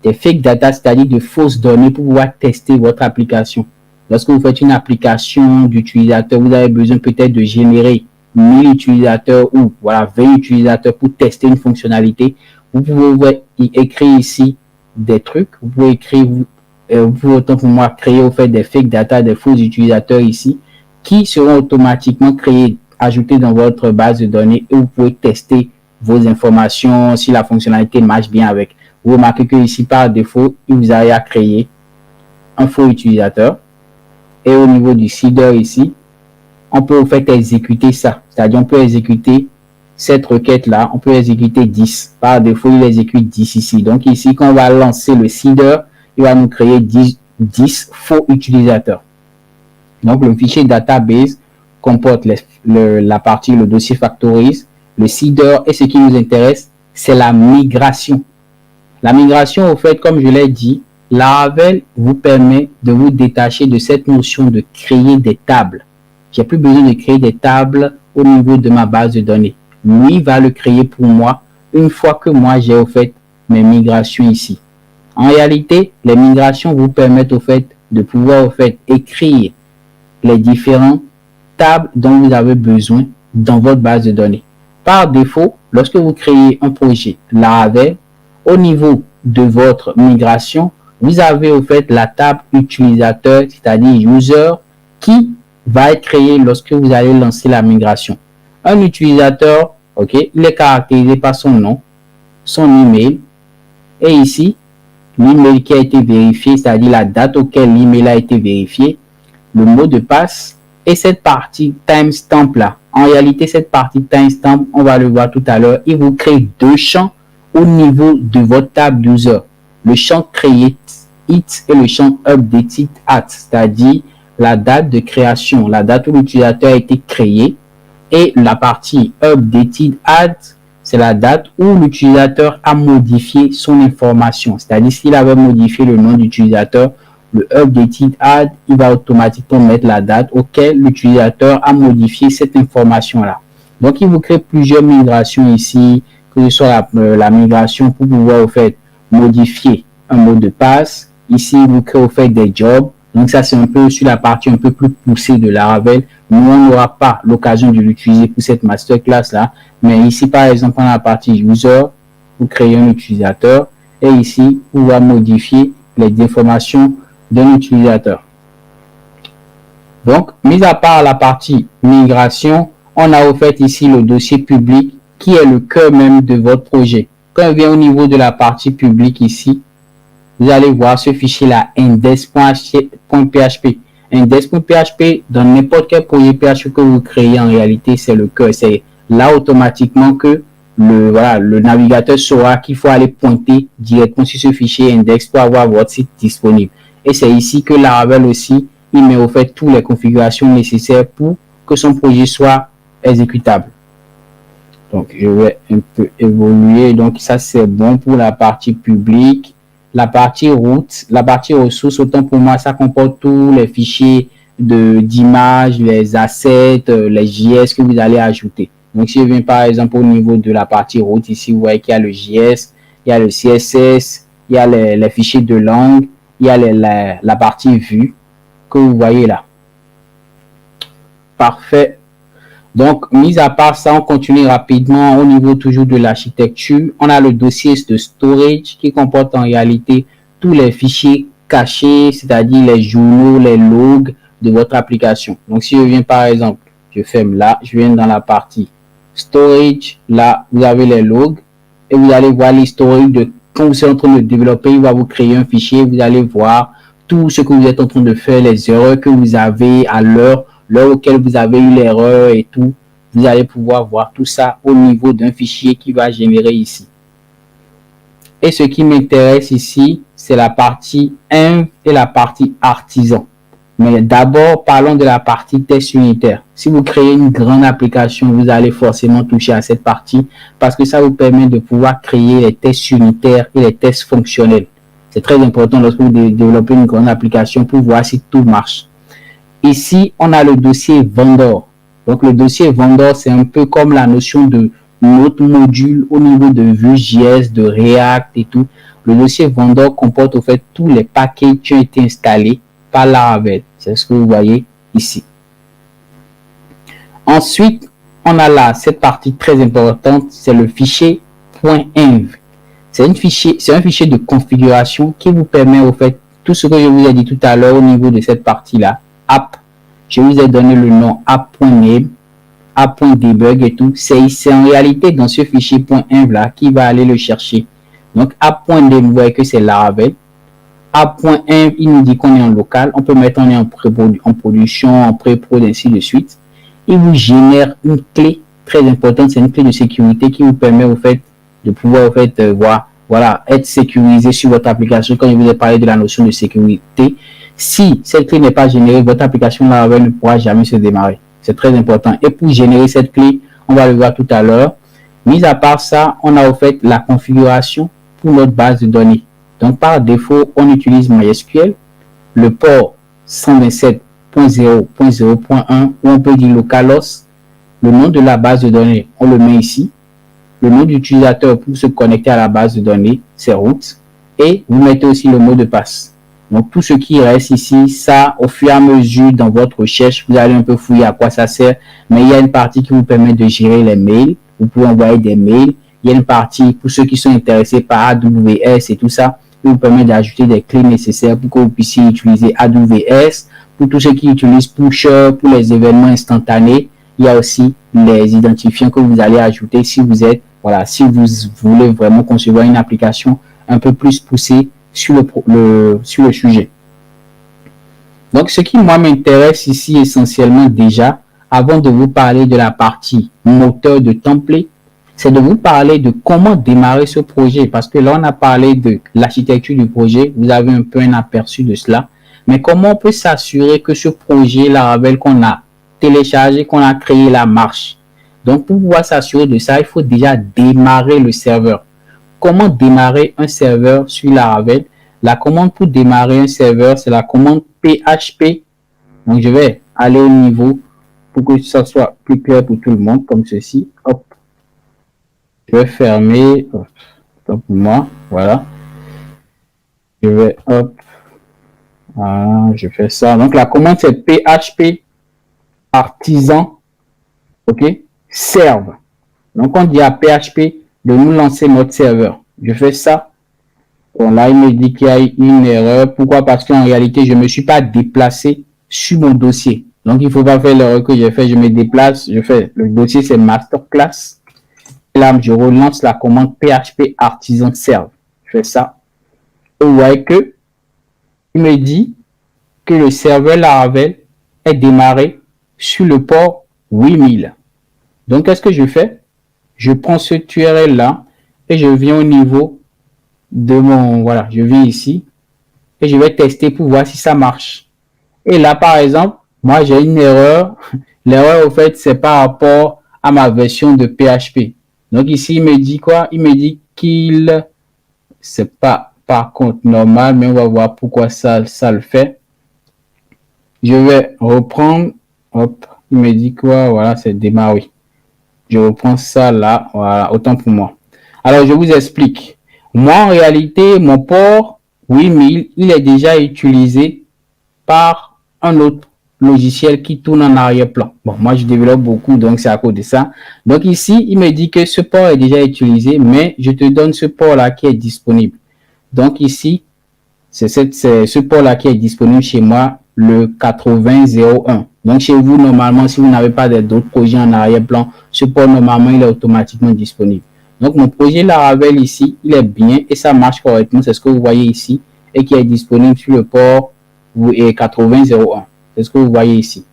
Des fake data, c'est-à-dire de fausses données pour pouvoir tester votre application. Lorsque vous faites une application d'utilisateur, vous avez besoin peut-être de générer 1000 utilisateurs ou 20 utilisateurs pour tester une fonctionnalité. Vous pouvez écrire ici des trucs. Vous pouvez écrire, vous pouvez autant pour moi créer au fait des fake data, des faux utilisateurs ici, qui seront automatiquement créés, ajoutés dans votre base de données et vous pouvez tester vos informations si la fonctionnalité marche bien avec. Vous remarquez que ici, par défaut, il vous a à créer un faux utilisateur. Et au niveau du seeder ici, on peut en fait exécuter ça. C'est-à-dire, on peut exécuter cette requête-là, on peut exécuter 10. Par défaut, il exécute 10 ici. Donc ici, quand on va lancer le seeder, il va nous créer 10 faux utilisateurs. Donc, le fichier database comporte le dossier factories, le seeder, et ce qui nous intéresse, c'est la migration. La migration, au fait, comme je l'ai dit, Laravel vous permet de vous détacher de cette notion de créer des tables. J'ai plus besoin de créer des tables au niveau de ma base de données. Lui va le créer pour moi une fois que moi j'ai fait mes migrations ici. En réalité, les migrations vous permettent de pouvoir écrire les différentes tables dont vous avez besoin dans votre base de données. Par défaut, lorsque vous créez un projet Laravel, au niveau de votre migration, vous avez la table utilisateur, c'est-à-dire user, qui va être créée lorsque vous allez lancer la migration. Un utilisateur, il est caractérisé par son nom, son email, et ici, l'email qui a été vérifié, c'est-à-dire la date auquel l'email a été vérifié, le mot de passe, et cette partie timestamp là. En réalité, cette partie timestamp, on va le voir tout à l'heure, il vous crée deux champs au niveau de votre table user. Le champ create it et le champ update it at, c'est-à-dire la date de création, la date où l'utilisateur a été créé, et la partie updated at, c'est la date où l'utilisateur a modifié son information, c'est-à-dire s'il avait modifié le nom d'utilisateur, le updated at, il va automatiquement mettre la date auquel l'utilisateur a modifié cette information-là. Donc, il vous crée plusieurs migrations ici, que ce soit la migration pour pouvoir modifier un mot de passe. Ici, il vous crée des jobs. Donc, ça, c'est un peu sur la partie un peu plus poussée de Laravel. Nous, on n'aura pas l'occasion de l'utiliser pour cette masterclass-là. Mais ici, par exemple, dans la partie user, vous créez un utilisateur. Et ici, vous va modifier les informations d'un utilisateur. Donc, mis à part la partie migration, on a ici le dossier public qui est le cœur même de votre projet. Quand on vient au niveau de la partie publique ici, vous allez voir ce fichier-là, index.php. Index.php, dans n'importe quel projet PHP que vous créez, en réalité, c'est le cœur. C'est là automatiquement que le navigateur saura qu'il faut aller pointer directement sur ce fichier index pour avoir votre site disponible. Et c'est ici que Laravel aussi, il met toutes les configurations nécessaires pour que son projet soit exécutable. Donc, je vais un peu évoluer. Donc, ça, c'est bon pour la partie publique. La partie route, la partie ressources, autant pour moi, ça comporte tous les fichiers d'images, les assets, les JS que vous allez ajouter. Donc, si je viens par exemple au niveau de la partie route, ici, vous voyez qu'il y a le JS, il y a le CSS, il y a les fichiers de langue, il y a la partie vue que vous voyez là. Parfait. Donc, mis à part ça, on continue rapidement au niveau toujours de l'architecture. On a le dossier de storage qui comporte en réalité tous les fichiers cachés, c'est-à-dire les journaux, les logs de votre application. Donc, si je viens par exemple, je ferme là, je viens dans la partie storage. Là, vous avez les logs et vous allez voir l'historique de quand vous êtes en train de développer. Il va vous créer un fichier. Vous allez voir tout ce que vous êtes en train de faire, les erreurs que vous avez à l'heure auquel vous avez eu l'erreur et tout. Vous allez pouvoir voir tout ça au niveau d'un fichier qui va générer ici. Et ce qui m'intéresse ici, c'est la partie env et la partie artisan. Mais d'abord, parlons de la partie test unitaire. Si vous créez une grande application, vous allez forcément toucher à cette partie parce que ça vous permet de pouvoir créer les tests unitaires et les tests fonctionnels. C'est très important lorsque vous développez une grande application pour voir si tout marche. Ici, on a le dossier vendor. Donc, le dossier vendor, c'est un peu comme la notion de notre module au niveau de Vue.js, de React et tout. Le dossier vendor comporte tous les paquets qui ont été installés par Laravel. C'est ce que vous voyez ici. Ensuite, on a là cette partie très importante, c'est le fichier .env. C'est un fichier de configuration qui vous permet tout ce que je vous ai dit tout à l'heure au niveau de cette partie-là. App, je vous ai donné le nom app.name, app.debug et tout. C'est en réalité dans ce fichier .env là qui va aller le chercher. Donc app.name, vous voyez que c'est Laravel. App.env, il nous dit qu'on est en local. On peut mettre on est en production, en pré-prod, ainsi de suite. Il vous génère une clé très importante. C'est une clé de sécurité qui vous permet de pouvoir être sécurisé sur votre application. Quand je vous ai parlé de la notion de sécurité, si cette clé n'est pas générée, votre application Laravel ne pourra jamais se démarrer. C'est très important. Et pour générer cette clé, on va le voir tout à l'heure. Mis à part ça, on a la configuration pour notre base de données. Donc, par défaut, on utilise MySQL, le port 127.0.0.1, ou on peut dire localhost, le nom de la base de données, on le met ici. Le nom d'utilisateur pour se connecter à la base de données, c'est root. Et vous mettez aussi le mot de passe. Donc, tout ce qui reste ici, ça, au fur et à mesure, dans votre recherche, vous allez un peu fouiller à quoi ça sert. Mais il y a une partie qui vous permet de gérer les mails. Vous pouvez envoyer des mails. Il y a une partie pour ceux qui sont intéressés par AWS et tout ça, qui vous permet d'ajouter des clés nécessaires pour que vous puissiez utiliser AWS. Pour tous ceux qui utilisent Pusher, pour les événements instantanés, il y a aussi les identifiants que vous allez ajouter si vous êtes, voilà, si vous voulez vraiment concevoir une application un peu plus poussée sur le sujet. Donc, ce qui, moi, m'intéresse ici essentiellement déjà, avant de vous parler de la partie moteur de template, c'est de vous parler de comment démarrer ce projet. Parce que là, on a parlé de l'architecture du projet. Vous avez un peu un aperçu de cela. Mais comment on peut s'assurer que ce projet Laravel qu'on a téléchargé, qu'on a créé, la marche? Donc, pour pouvoir s'assurer de ça, il faut déjà démarrer le serveur. Comment démarrer un serveur sur Laravel? La commande pour démarrer un serveur, c'est la commande PHP. Donc, je vais aller au niveau pour que ça soit plus clair pour tout le monde, comme ceci. Hop. Je vais fermer. Hop. Pour moi, voilà. Je vais, hop. Voilà, je fais ça. Donc, la commande, c'est PHP artisan. OK? Serve. Donc, on dit à PHP de nous lancer notre serveur. Je fais ça. Bon, là, il me dit qu'il y a une erreur. Pourquoi? Parce qu'en réalité, je ne me suis pas déplacé sur mon dossier. Donc, il ne faut pas faire l'erreur que j'ai fait. Je me déplace. Je fais le dossier, c'est masterclass. Et là, je relance la commande PHP artisan serve. Je fais ça. Et vous voyez que il me dit que le serveur Laravel est démarré sur le port 8000. Donc, qu'est-ce que je fais? Je prends ce URL là et je viens au niveau de mon, voilà, je viens ici et je vais tester pour voir si ça marche. Et là, par exemple, moi, j'ai une erreur. L'erreur, au fait, c'est par rapport à ma version de PHP. Donc, ici, il me dit quoi? Il me dit qu'il, c'est pas par contre normal, mais on va voir pourquoi ça le fait. Je vais reprendre, hop, il me dit quoi? Voilà, c'est démarré. Je reprends ça là, voilà, autant pour moi. Alors, je vous explique. Moi, en réalité, mon port 8000, il est déjà utilisé par un autre logiciel qui tourne en arrière-plan. Bon, moi, je développe beaucoup, donc c'est à cause de ça. Donc ici, il me dit que ce port est déjà utilisé, mais je te donne ce port-là qui est disponible. Donc ici, c'est ce port-là qui est disponible chez moi, le 8001. Donc chez vous, normalement, si vous n'avez pas d'autres projets en arrière-plan, ce port, normalement, il est automatiquement disponible. Donc mon projet Laravel ici, il est bien et ça marche correctement. C'est ce que vous voyez ici et qui est disponible sur le port 8001. C'est ce que vous voyez ici.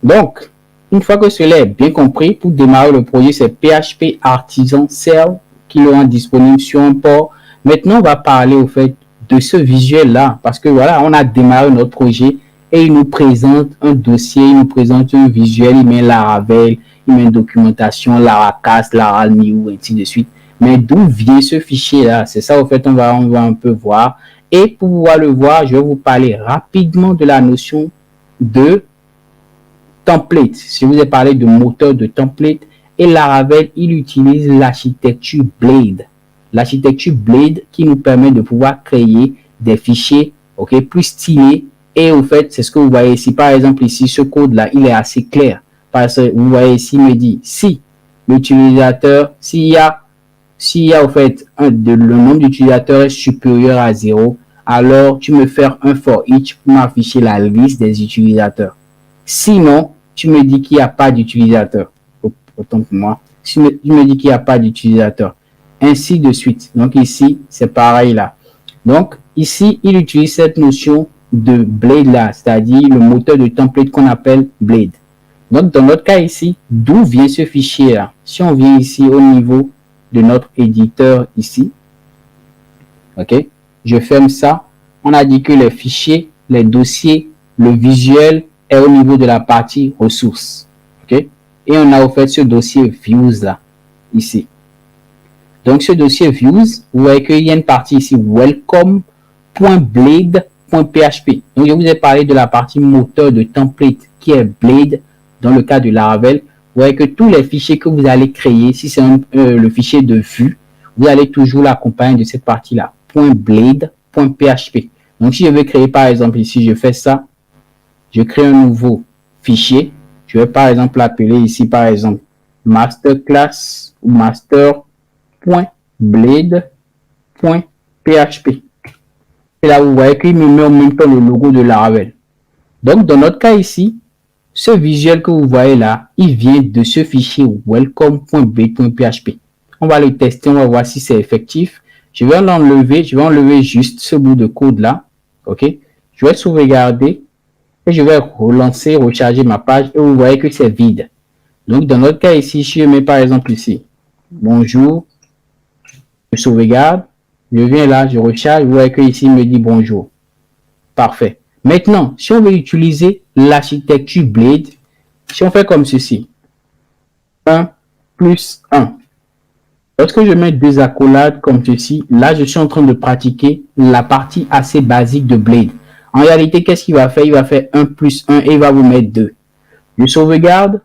Donc, une fois que cela est bien compris, pour démarrer le projet, c'est PHP Artisan Serve qui le rend disponible sur un port. Maintenant, on va parler au fait de ce visuel-là parce que voilà, on a démarré notre projet et il nous présente un dossier, il nous présente un visuel, il met Laravel, il met une documentation, Laracast, Laralmiu, ainsi de suite. Mais d'où vient ce fichier-là? C'est ça, au fait, on va un peu voir. Et pour pouvoir le voir, je vais vous parler rapidement de la notion de template. Je vous ai parlé de moteur de template. Et Laravel, il utilise l'architecture Blade. L'architecture Blade qui nous permet de pouvoir créer des fichiers plus stylés. Et au fait, c'est ce que vous voyez ici. Par exemple, ici, ce code-là, il est assez clair. Parce que vous voyez ici, il me dit, si l'utilisateur, s'il y a au fait le nombre d'utilisateurs est supérieur à 0, alors tu me fais un for each pour m'afficher la liste des utilisateurs. Sinon, tu me dis qu'il n'y a pas d'utilisateur. Autant pour moi. Tu me dis qu'il n'y a pas d'utilisateur. Ainsi de suite. Donc ici, c'est pareil là. Donc ici, il utilise cette notion de Blade là, c'est-à-dire le moteur de template qu'on appelle Blade. Donc dans notre cas ici, d'où vient ce fichier là? Si on vient ici au niveau de notre éditeur ici, ok, je ferme ça. On a dit que les fichiers, les dossiers, le visuel est au niveau de la partie ressources, ok, et on a au fait ce dossier views là ici. Donc, ce dossier views, vous voyez qu'il y a une partie ici, welcome.blade.php. Donc, je vous ai parlé de la partie moteur de template qui est Blade dans le cas de Laravel. Vous voyez que tous les fichiers que vous allez créer, si c'est le fichier de vue, vous allez toujours l'accompagner de cette partie-là, .blade.php. Donc, si je veux créer, par exemple, ici, je fais ça, je crée un nouveau fichier. Je vais, par exemple, l'appeler ici, par exemple, masterclass ou master.blade.php. Et là, vous voyez qu'il me met en même temps le logo de Laravel. Donc, dans notre cas ici, ce visuel que vous voyez là, il vient de ce fichier welcome.blade.php. On va le tester, on va voir si c'est effectif. Je vais enlever juste ce bout de code là. OK? Je vais sauvegarder et je vais relancer, recharger ma page et vous voyez que c'est vide. Donc, dans notre cas ici, je mets par exemple ici, bonjour, je sauvegarde, je viens là, je recharge, vous voyez que ici, il me dit bonjour. Parfait. Maintenant, si on veut utiliser l'architecture Blade, si on fait comme ceci, 1 plus 1. Lorsque je mets deux accolades comme ceci, là, je suis en train de pratiquer la partie assez basique de Blade. En réalité, qu'est-ce qu'il va faire? Il va faire 1 plus 1 et il va vous mettre 2. Je sauvegarde,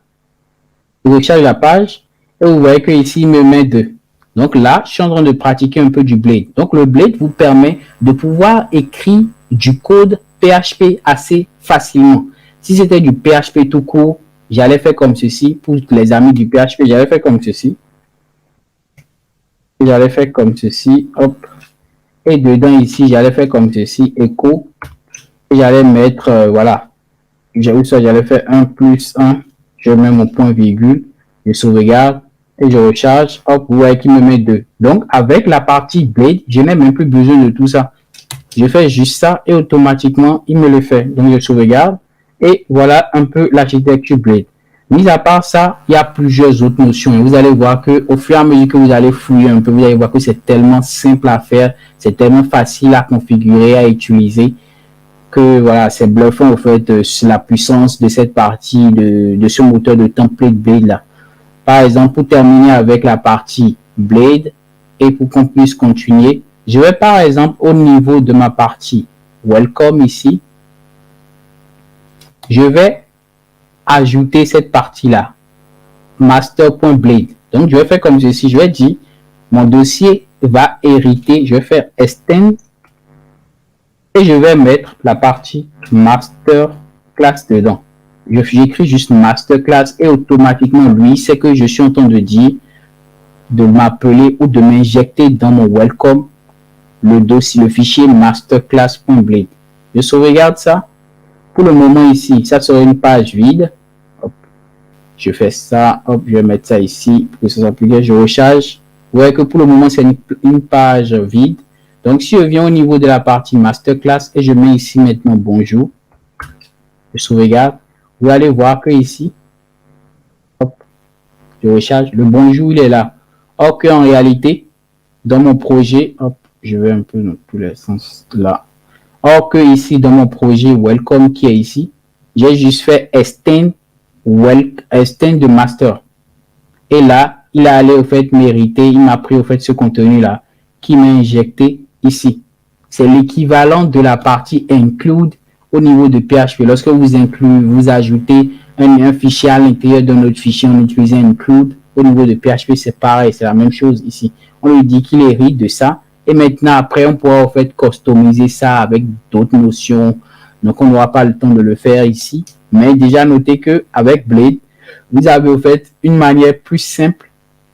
je recharge la page et vous voyez que ici, il me met 2. Donc là, je suis en train de pratiquer un peu du Blade. Donc le Blade vous permet de pouvoir écrire du code PHP assez facilement. Si c'était du PHP tout court, j'allais faire comme ceci. Pour les amis du PHP, j'allais faire comme ceci. J'allais faire comme ceci, hop. Et dedans ici, j'allais faire comme ceci, écho. Et j'allais mettre, voilà. J'allais faire 1 plus 1. Je mets mon point virgule. Je sauvegarde. Et je recharge. Hop, vous voyez qu'il me met 2. Donc, avec la partie Blade, je n'ai même plus besoin de tout ça. Je fais juste ça et automatiquement, il me le fait. Donc, je sauvegarde. Et voilà un peu l'architecture Blade. Mis à part ça, il y a plusieurs autres notions. Et vous allez voir que au fur et à mesure que vous allez fouiller un peu, vous allez voir que c'est tellement simple à faire, c'est tellement facile à configurer, à utiliser, que voilà, c'est bluffant au fait sur la puissance de cette partie de ce moteur de template Blade là. Par exemple, pour terminer avec la partie Blade et pour qu'on puisse continuer, je vais par exemple au niveau de ma partie Welcome ici, je vais ajouter cette partie-là, master.blade. Donc, je vais faire comme ceci. Je vais dire, mon dossier va hériter. Je vais faire extend et je vais mettre la partie master class dedans. J'écris juste master class et automatiquement, lui, c'est que je suis en train de dire de m'appeler ou de m'injecter dans mon welcome le dossier, le fichier masterclass.blade. Je sauvegarde ça. Pour le moment ici, ça serait une page vide. Hop. Je fais ça, hop, je vais mettre ça ici pour que ça soit plus clair. Je recharge. Vous voyez que pour le moment, c'est une page vide. Donc, si je viens au niveau de la partie masterclass et je mets ici maintenant bonjour, je sauvegarde, vous allez voir que ici, hop, je recharge, le bonjour, il est là. Or que en réalité, dans mon projet, hop, je vais un peu dans tous les sens là. Or que ici, dans mon projet welcome qui est ici, j'ai juste fait extend de master. Et là, il a allé au fait mériter, il m'a pris au fait ce contenu là qui m'a injecté ici. C'est l'équivalent de la partie include au niveau de PHP. Lorsque vous incluez, vous ajoutez un fichier à l'intérieur d'un autre fichier en utilisant include. Au niveau de PHP, c'est pareil, c'est la même chose ici. On lui dit qu'il hérite de ça. Et maintenant, après, on pourra en fait customiser ça avec d'autres notions. Donc, on n'aura pas le temps de le faire ici. Mais déjà, notez que avec Blade, vous avez en fait une manière plus simple,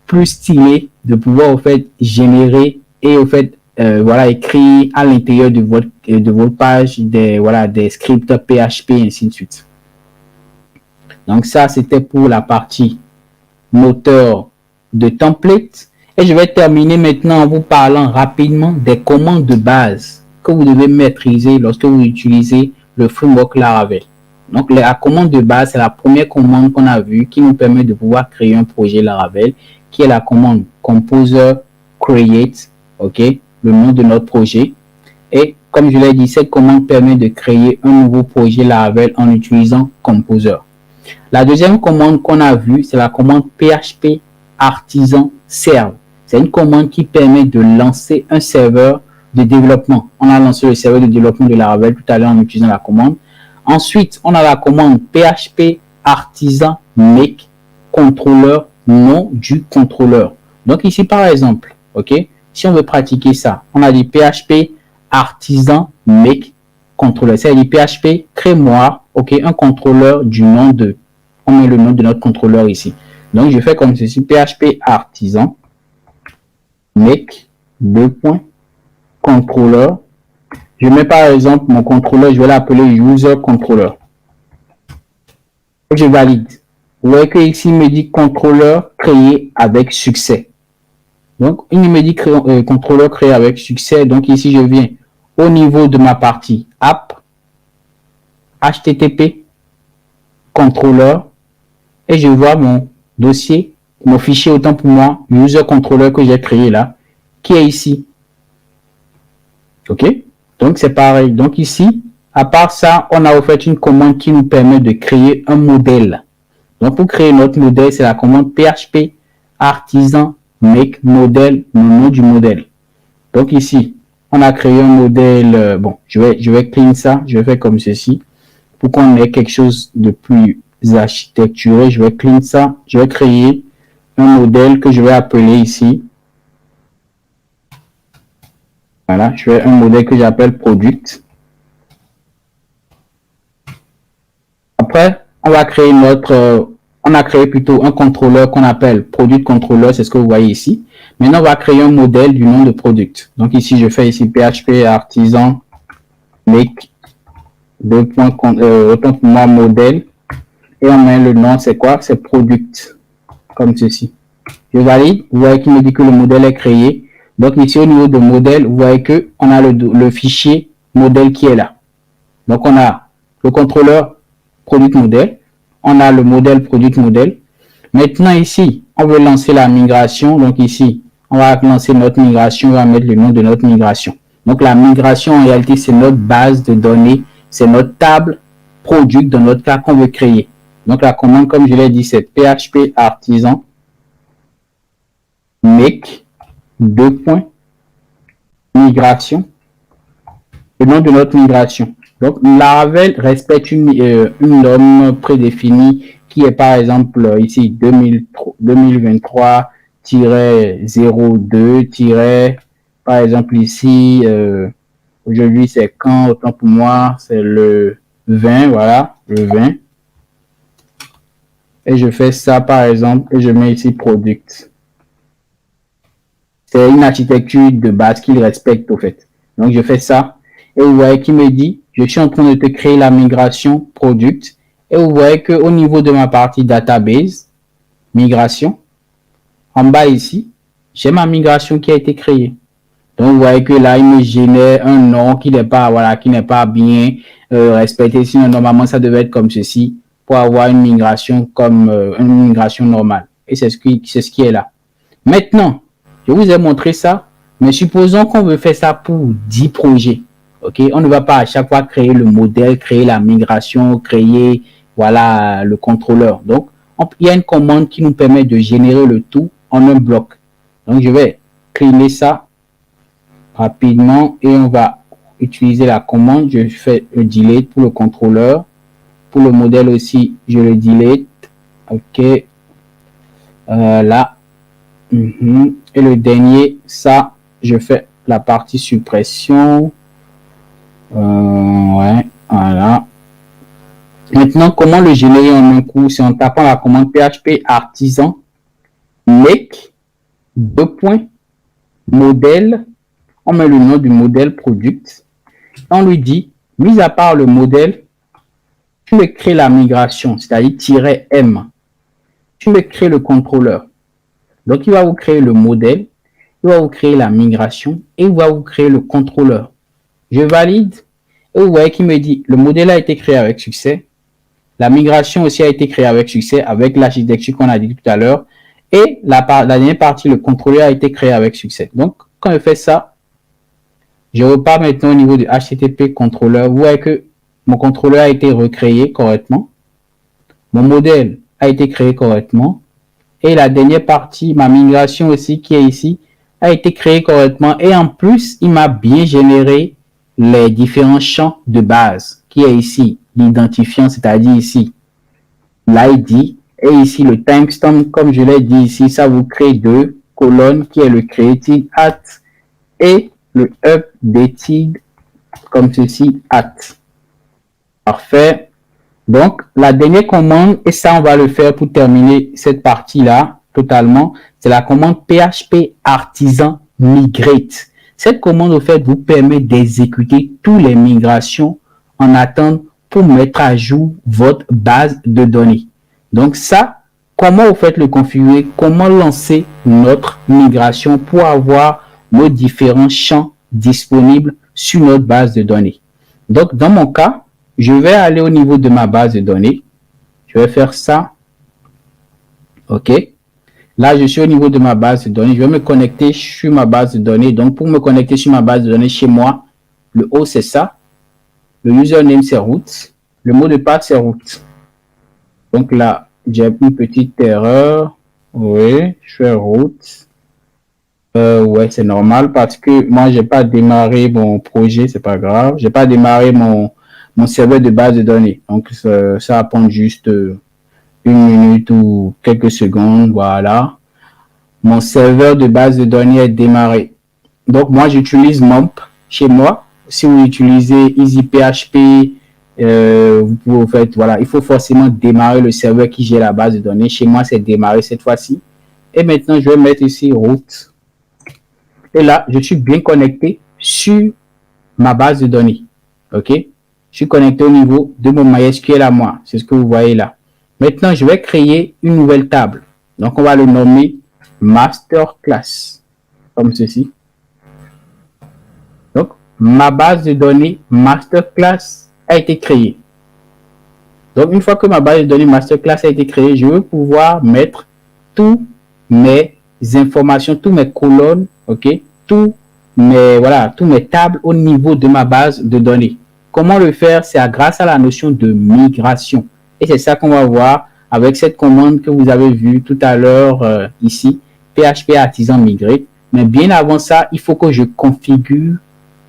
plus stylée de pouvoir en fait générer et en fait voilà, écrire à l'intérieur de votre page des scripts PHP et ainsi de suite. Donc, ça, c'était pour la partie moteur de template. Et je vais terminer maintenant en vous parlant rapidement des commandes de base que vous devez maîtriser lorsque vous utilisez le framework Laravel. Donc, la commande de base, c'est la première commande qu'on a vue qui nous permet de pouvoir créer un projet Laravel, qui est la commande composer create, ok, le nom de notre projet. Et comme je l'ai dit, cette commande permet de créer un nouveau projet Laravel en utilisant composer. La deuxième commande qu'on a vue, c'est la commande PHP artisan serve. C'est une commande qui permet de lancer un serveur de développement. On a lancé le serveur de développement de Laravel tout à l'heure en utilisant la commande. Ensuite, on a la commande PHP artisan make contrôleur nom du contrôleur. Donc ici, par exemple, ok, si on veut pratiquer ça, on a dit PHP artisan make contrôleur. C'est-à-dire PHP crée-moi, ok, un contrôleur du nom de. On met le nom de notre contrôleur ici. Donc je fais comme ceci, PHP artisan make contrôleur. Je mets par exemple mon contrôleur, je vais l'appeler user controller. Je valide. Vous voyez que ici il me dit contrôleur créé avec succès. Donc il me dit contrôleur créé avec succès. Donc ici je viens au niveau de ma partie app, HTTP, contrôleur, et je vois mon dossier, mon fichier autant pour moi, user controller que j'ai créé là, qui est ici. Ok? Donc c'est pareil. Donc ici, à part ça, on a en fait une commande qui nous permet de créer un modèle. Donc pour créer notre modèle, c'est la commande PHP artisan make modèle, le nom du modèle. Donc ici, on a créé un modèle. Bon, je vais clean ça. Je vais faire comme ceci. Pour qu'on ait quelque chose de plus architecturé, je vais clean ça. Je vais créer un modèle que je vais appeler ici. Voilà, je fais un modèle que j'appelle product. Après, on va créer on a créé plutôt un contrôleur qu'on appelle product controller, c'est ce que vous voyez ici. Maintenant, on va créer un modèle du nom de product. Donc ici, je fais ici PHP artisan make autant pour moi modèle, et on met le nom, c'est quoi? C'est product, comme ceci. Je valide, vous voyez qu'il me dit que le modèle est créé. Donc ici au niveau de modèle, vous voyez que on a le fichier modèle qui est là. Donc on a le contrôleur product modèle, on a le modèle product modèle. Maintenant ici, on veut lancer la migration. Donc ici, on va lancer notre migration, on va mettre le nom de notre migration. Donc la migration en réalité, c'est notre base de données, c'est notre table product dans notre cas qu'on veut créer. Donc la commande, comme je l'ai dit, c'est PHP artisan make migration, le nom de notre migration. Donc Laravel respecte une norme prédéfinie qui est par exemple ici 2023-02- par exemple ici aujourd'hui c'est quand, autant pour moi c'est le 20, voilà, le 20, et je fais ça par exemple et je mets ici product. C'est une architecture de base qu'il respecte au fait. Donc je fais ça et vous voyez qu'il me dit je suis en train de te créer la migration product, et vous voyez que au niveau de ma partie database migration, en bas ici, j'ai ma migration qui a été créée. Donc vous voyez que là il me génère un nom qui n'est pas bien respecté. Sinon normalement ça devait être comme ceci pour avoir une migration comme une migration normale. Et c'est ce qui est là. Maintenant, je vous ai montré ça, mais supposons qu'on veut faire ça pour 10 projets. Ok, on ne va pas à chaque fois créer le modèle, créer la migration, créer voilà le contrôleur. Donc il y a une commande qui nous permet de générer le tout en un bloc. Donc je vais cleaner ça rapidement et on va utiliser la commande. Je fais le delete pour le contrôleur. Pour le modèle aussi, je le delete. Ok, là. Et le dernier, ça, je fais la partie suppression. Ouais, voilà. Maintenant, comment le générer en un coup? C'est en tapant la commande PHP artisan make modèle. On met le nom du modèle product. On lui dit, mis à part le modèle, tu me crées la migration, c'est-à-dire -m. Tu me crées le contrôleur. Donc, il va vous créer le modèle, il va vous créer la migration et il va vous créer le contrôleur. Je valide et vous voyez qu'il me dit le modèle a été créé avec succès. La migration aussi a été créée avec succès avec l'architecture qu'on a dit tout à l'heure. Et la dernière partie, le contrôleur a été créé avec succès. Donc, quand je fais ça, je repars maintenant au niveau du HTTP contrôleur. Vous voyez que mon contrôleur a été recréé correctement. Mon modèle a été créé correctement. Et la dernière partie, ma migration aussi qui est ici, a été créée correctement. Et en plus, il m'a bien généré les différents champs de base qui est ici. L'identifiant, c'est-à-dire ici l'ID. Et ici, le timestamp, comme je l'ai dit ici, ça vous crée deux colonnes qui est le created at et le updated comme ceci at. Parfait. Donc, la dernière commande, et ça, on va le faire pour terminer cette partie-là totalement, c'est la commande php artisan migrate. Cette commande, au fait, vous permet d'exécuter toutes les migrations en attente pour mettre à jour votre base de données. Donc ça, comment vous faites le configurer, comment lancer notre migration pour avoir nos différents champs disponibles sur notre base de données. Donc dans mon cas, je vais aller au niveau de ma base de données. Je vais faire ça. OK. Là, je suis au niveau de ma base de données. Je vais me connecter sur ma base de données. Donc, pour me connecter sur ma base de données chez moi, le host, c'est ça. Le username, c'est root. Le mot de passe, c'est root. Donc là, j'ai une petite erreur. Oui, je fais root. Ouais, c'est normal parce que moi, j'ai pas démarré mon projet, c'est pas grave. J'ai pas démarré mon serveur de base de données. Donc, ça va prendre juste une minute ou quelques secondes. Voilà. Mon serveur de base de données est démarré. Donc, moi, j'utilise MOMP chez moi. Si vous utilisez EasyPHP, vous pouvez, en fait, voilà, il faut forcément démarrer le serveur qui gère la base de données. Chez moi, c'est démarré cette fois-ci. Et maintenant, je vais mettre ici route. Et là, je suis bien connecté sur ma base de données. OK? Je suis connecté au niveau de mon MySQL à moi. C'est ce que vous voyez là. Maintenant, je vais créer une nouvelle table. Donc, on va le nommer Masterclass. Comme ceci. Donc, ma base de données Masterclass a été créée. Donc, une fois que ma base de données Masterclass a été créée, je vais pouvoir mettre tous mes informations, tous mes colonnes, OK, tous mes tables au niveau de ma base de données. Comment le faire? C'est grâce à la notion de migration. Et c'est ça qu'on va voir avec cette commande que vous avez vue tout à l'heure ici, PHP artisan migrate. Mais bien avant ça, il faut que je configure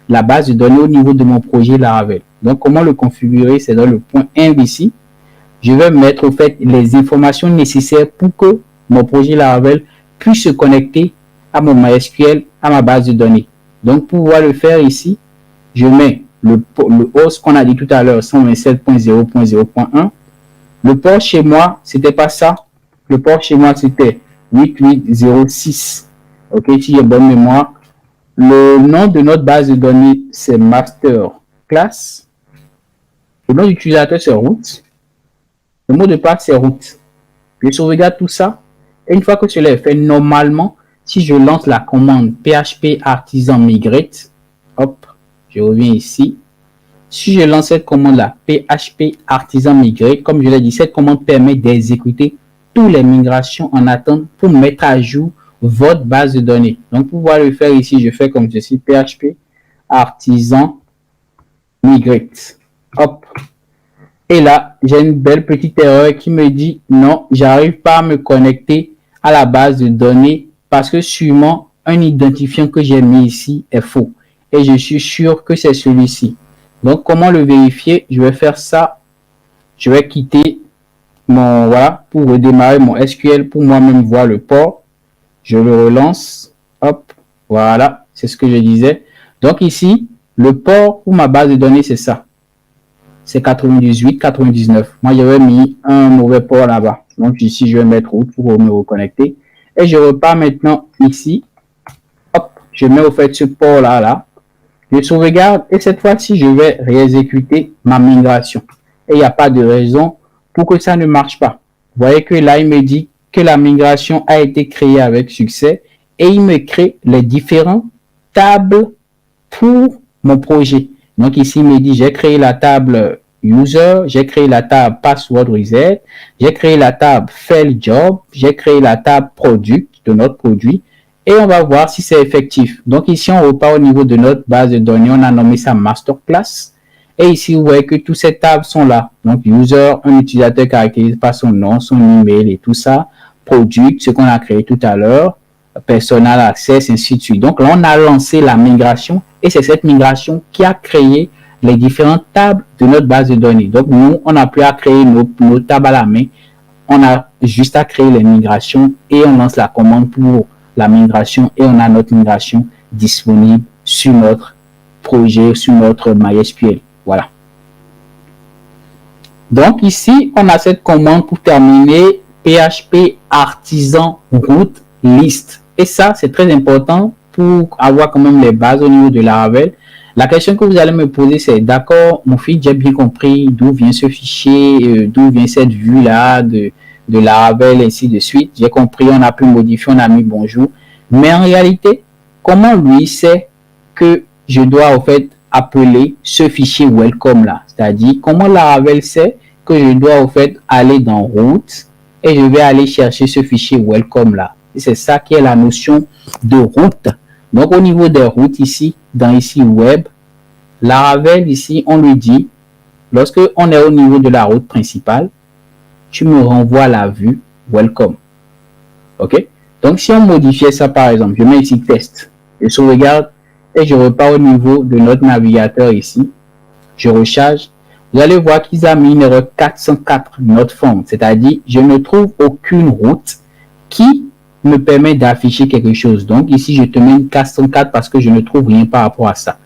la base de données au niveau de mon projet Laravel. Donc, comment le configurer? C'est dans le point env ici. Je vais mettre au fait les informations nécessaires pour que mon projet Laravel puisse se connecter à mon MySQL, à ma base de données. Donc, pour pouvoir le faire ici, je mets le host qu'on a dit tout à l'heure, 127.0.0.1. Le port chez moi, c'était pas ça. Le port chez moi, c'était 8806. OK, si j'ai bonne mémoire. Le nom de notre base de données, c'est Masterclass. Le nom d'utilisateur, c'est root. Le mot de passe, c'est root. Je sauvegarde tout ça. Et une fois que cela est fait, normalement, si je lance la commande PHP artisan migrate, hop, je reviens ici. Si je lance cette commande-là, PHP artisan migrate, comme je l'ai dit, cette commande permet d'exécuter toutes les migrations en attente pour mettre à jour votre base de données. Donc, pour pouvoir le faire ici, je fais comme ceci, PHP artisan migrate. Hop. Et là, j'ai une belle petite erreur qui me dit non, j'arrive pas à me connecter à la base de données parce que sûrement un identifiant que j'ai mis ici est faux. Et je suis sûr que c'est celui-ci. Donc, comment le vérifier? Je vais faire ça. Je vais quitter mon, voilà, pour redémarrer mon SQL pour moi-même voir le port. Je le relance. Hop. Voilà. C'est ce que je disais. Donc, ici, le port pour ma base de données, c'est ça. C'est 98, 99. Moi, j'avais mis un mauvais port là-bas. Donc, ici, je vais mettre route pour me reconnecter. Et je repars maintenant ici. Hop. Je mets au fait ce port là. Je sauvegarde et cette fois-ci, je vais réexécuter ma migration. Et il n'y a pas de raison pour que ça ne marche pas. Vous voyez que là, il me dit que la migration a été créée avec succès et il me crée les différentes tables pour mon projet. Donc ici, il me dit, j'ai créé la table user, j'ai créé la table password reset, j'ai créé la table fail job, j'ai créé la table product de notre produit. Et on va voir si c'est effectif. Donc ici, on repart au niveau de notre base de données. On a nommé ça Masterclass. Et ici, vous voyez que toutes ces tables sont là. Donc, user, un utilisateur caractérisé par son nom, son email et tout ça. product, ce qu'on a créé tout à l'heure, personal access, ainsi de suite. Donc là, on a lancé la migration et c'est cette migration qui a créé les différentes tables de notre base de données. Donc nous, on n'a plus à créer nos tables à la main. On a juste à créer les migrations et on lance la commande pour la migration et on a notre migration disponible sur notre projet, sur notre MySQL. Voilà. Donc ici, on a cette commande pour terminer PHP artisan route list. Et ça, c'est très important pour avoir quand même les bases au niveau de Laravel. La question que vous allez me poser, c'est d'accord, mon fils, j'ai bien compris d'où vient ce fichier, d'où vient cette vue-là de Laravel, ainsi de suite. J'ai compris, on a pu modifier, on a mis bonjour. Mais en réalité, comment lui sait que je dois en fait appeler ce fichier welcome là? C'est-à-dire, comment Laravel sait que je dois en fait aller dans route et je vais aller chercher ce fichier welcome là? Et c'est ça qui est la notion de route. Donc, au niveau des routes ici, dans ici web, Laravel ici, on lui dit, lorsque on est au niveau de la route principale, tu me renvoies la vue welcome. OK? Donc, si on modifiait ça, par exemple, je mets ici test, je sauvegarde et je repars au niveau de notre navigateur ici, je recharge, vous allez voir qu'ils ont mis une erreur 404 not found, c'est-à-dire, je ne trouve aucune route qui me permet d'afficher quelque chose. Donc, ici, je te mets une 404 parce que je ne trouve rien par rapport à ça.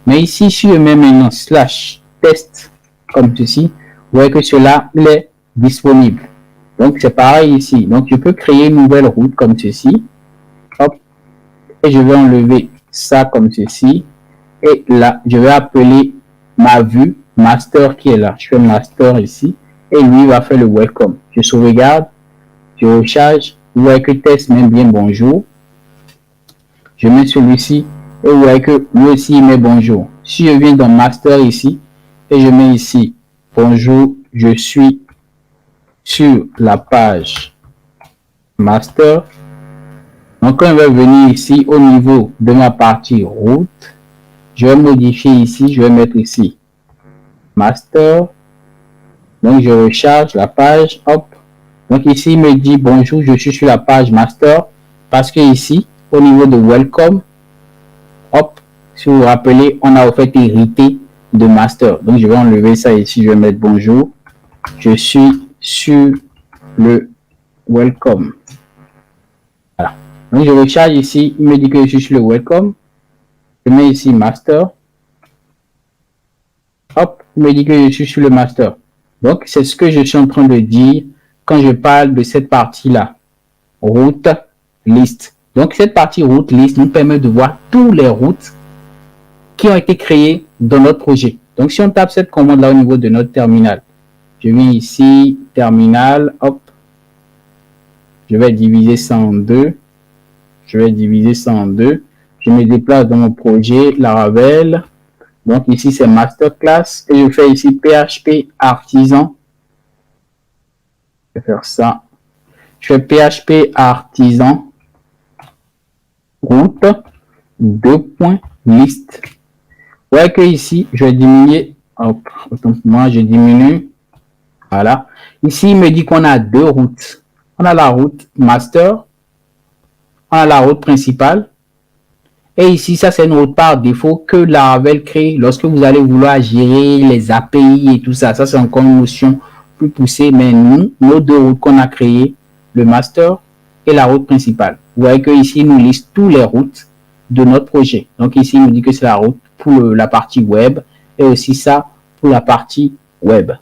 Mais ici, si je mets maintenant slash test comme ceci, vous voyez que cela il est disponible. Donc, c'est pareil ici. Donc, je peux créer une nouvelle route comme ceci. Hop. Et je vais enlever ça comme ceci. Et là, je vais appeler ma vue master qui est là. Je fais master ici. Et lui va faire le welcome. Je sauvegarde. Je recharge. Vous voyez que test met bien bonjour. Je mets celui-ci. Et vous voyez que lui aussi il met bonjour. Si je viens dans master ici. Et je mets ici bonjour. Je suis sur la page master. Donc, quand je vais venir ici au niveau de ma partie route, je vais modifier ici, je vais mettre ici master. Donc, je recharge la page. Hop. Donc, ici, il me dit bonjour, je suis sur la page master. Parce que ici, au niveau de welcome, hop, si vous vous rappelez, on a en fait hérité de master. Donc, je vais enlever ça ici, je vais mettre bonjour. Je suis sur le welcome. Voilà. Donc, je recharge ici. Il me dit que je suis sur le welcome. Je mets ici master. Hop, il me dit que je suis sur le master. Donc, c'est ce que je suis en train de dire quand je parle de cette partie-là. Route list. Donc, cette partie route list nous permet de voir toutes les routes qui ont été créées dans notre projet. Donc, si on tape cette commande-là au niveau de notre terminal, je viens ici, terminal, hop. Je vais diviser ça en deux. Je vais diviser ça en deux. Je me déplace dans mon projet Laravel. Donc, ici, c'est masterclass. Et je fais ici PHP artisan. Je vais faire ça. Je fais PHP artisan route 2.list. Vous voyez que ici, je vais diminuer. Hop, autant que moi, je diminue. Voilà. Ici, il me dit qu'on a deux routes. On a la route master. On a la route principale. Et ici, ça, c'est une route par défaut que Laravel crée lorsque vous allez vouloir gérer les API et tout ça. Ça, c'est encore une notion plus poussée. Mais nous, nos deux routes qu'on a créées, le master et la route principale. Vous voyez que ici, il nous liste toutes les routes de notre projet. Donc, ici, il nous dit que c'est la route pour la partie web et aussi ça pour la partie web.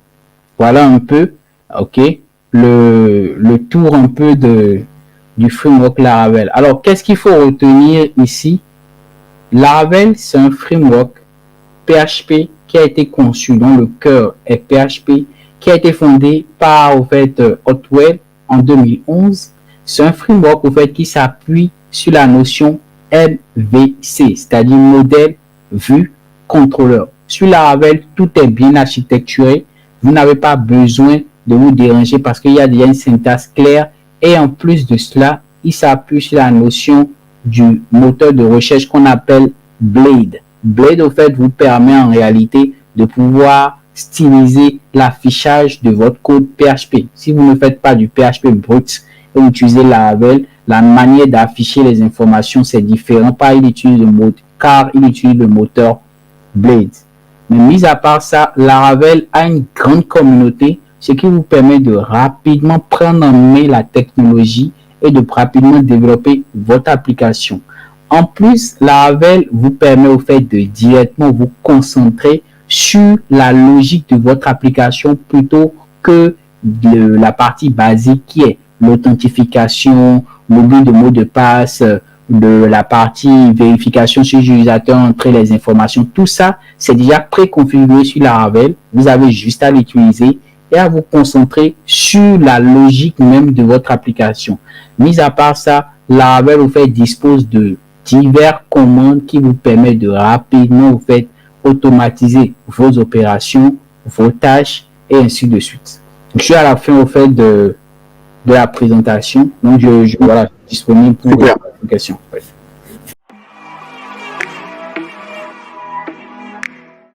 Voilà un peu, ok, le tour un peu du framework Laravel. Alors, qu'est-ce qu'il faut retenir ici? Laravel, c'est un framework PHP qui a été conçu, dont le cœur est PHP, qui a été fondé par, au fait, Hotwell en 2011. C'est un framework, au fait, qui s'appuie sur la notion MVC, c'est-à-dire modèle, vue, contrôleur. Sur Laravel, tout est bien architecturé. Vous n'avez pas besoin de vous déranger parce qu'il y a déjà une syntaxe claire. Et en plus de cela, il s'appuie sur la notion du moteur de recherche qu'on appelle Blade. Blade, au fait, vous permet en réalité de pouvoir styliser l'affichage de votre code PHP. Si vous ne faites pas du PHP brut et vous utilisez Laravel, la manière d'afficher les informations, c'est différent, car il utilise le moteur Blade. Mais mis à part ça, Laravel a une grande communauté, ce qui vous permet de rapidement prendre en main la technologie et de rapidement développer votre application. En plus, Laravel vous permet au fait de directement vous concentrer sur la logique de votre application plutôt que de la partie basique qui est l'authentification, l'oubli de mot de passe, de la partie vérification sur l'utilisateur, entrer les informations. Tout ça, c'est déjà préconfiguré sur Laravel. Vous avez juste à l'utiliser et à vous concentrer sur la logique même de votre application. Mis à part ça, Laravel vous fait dispose de diverses commandes qui vous permettent de rapidement vous faites automatiser vos opérations, vos tâches et ainsi de suite. Je suis à la fin au fait de la présentation, donc voilà, disponible pour les questions. Ouais.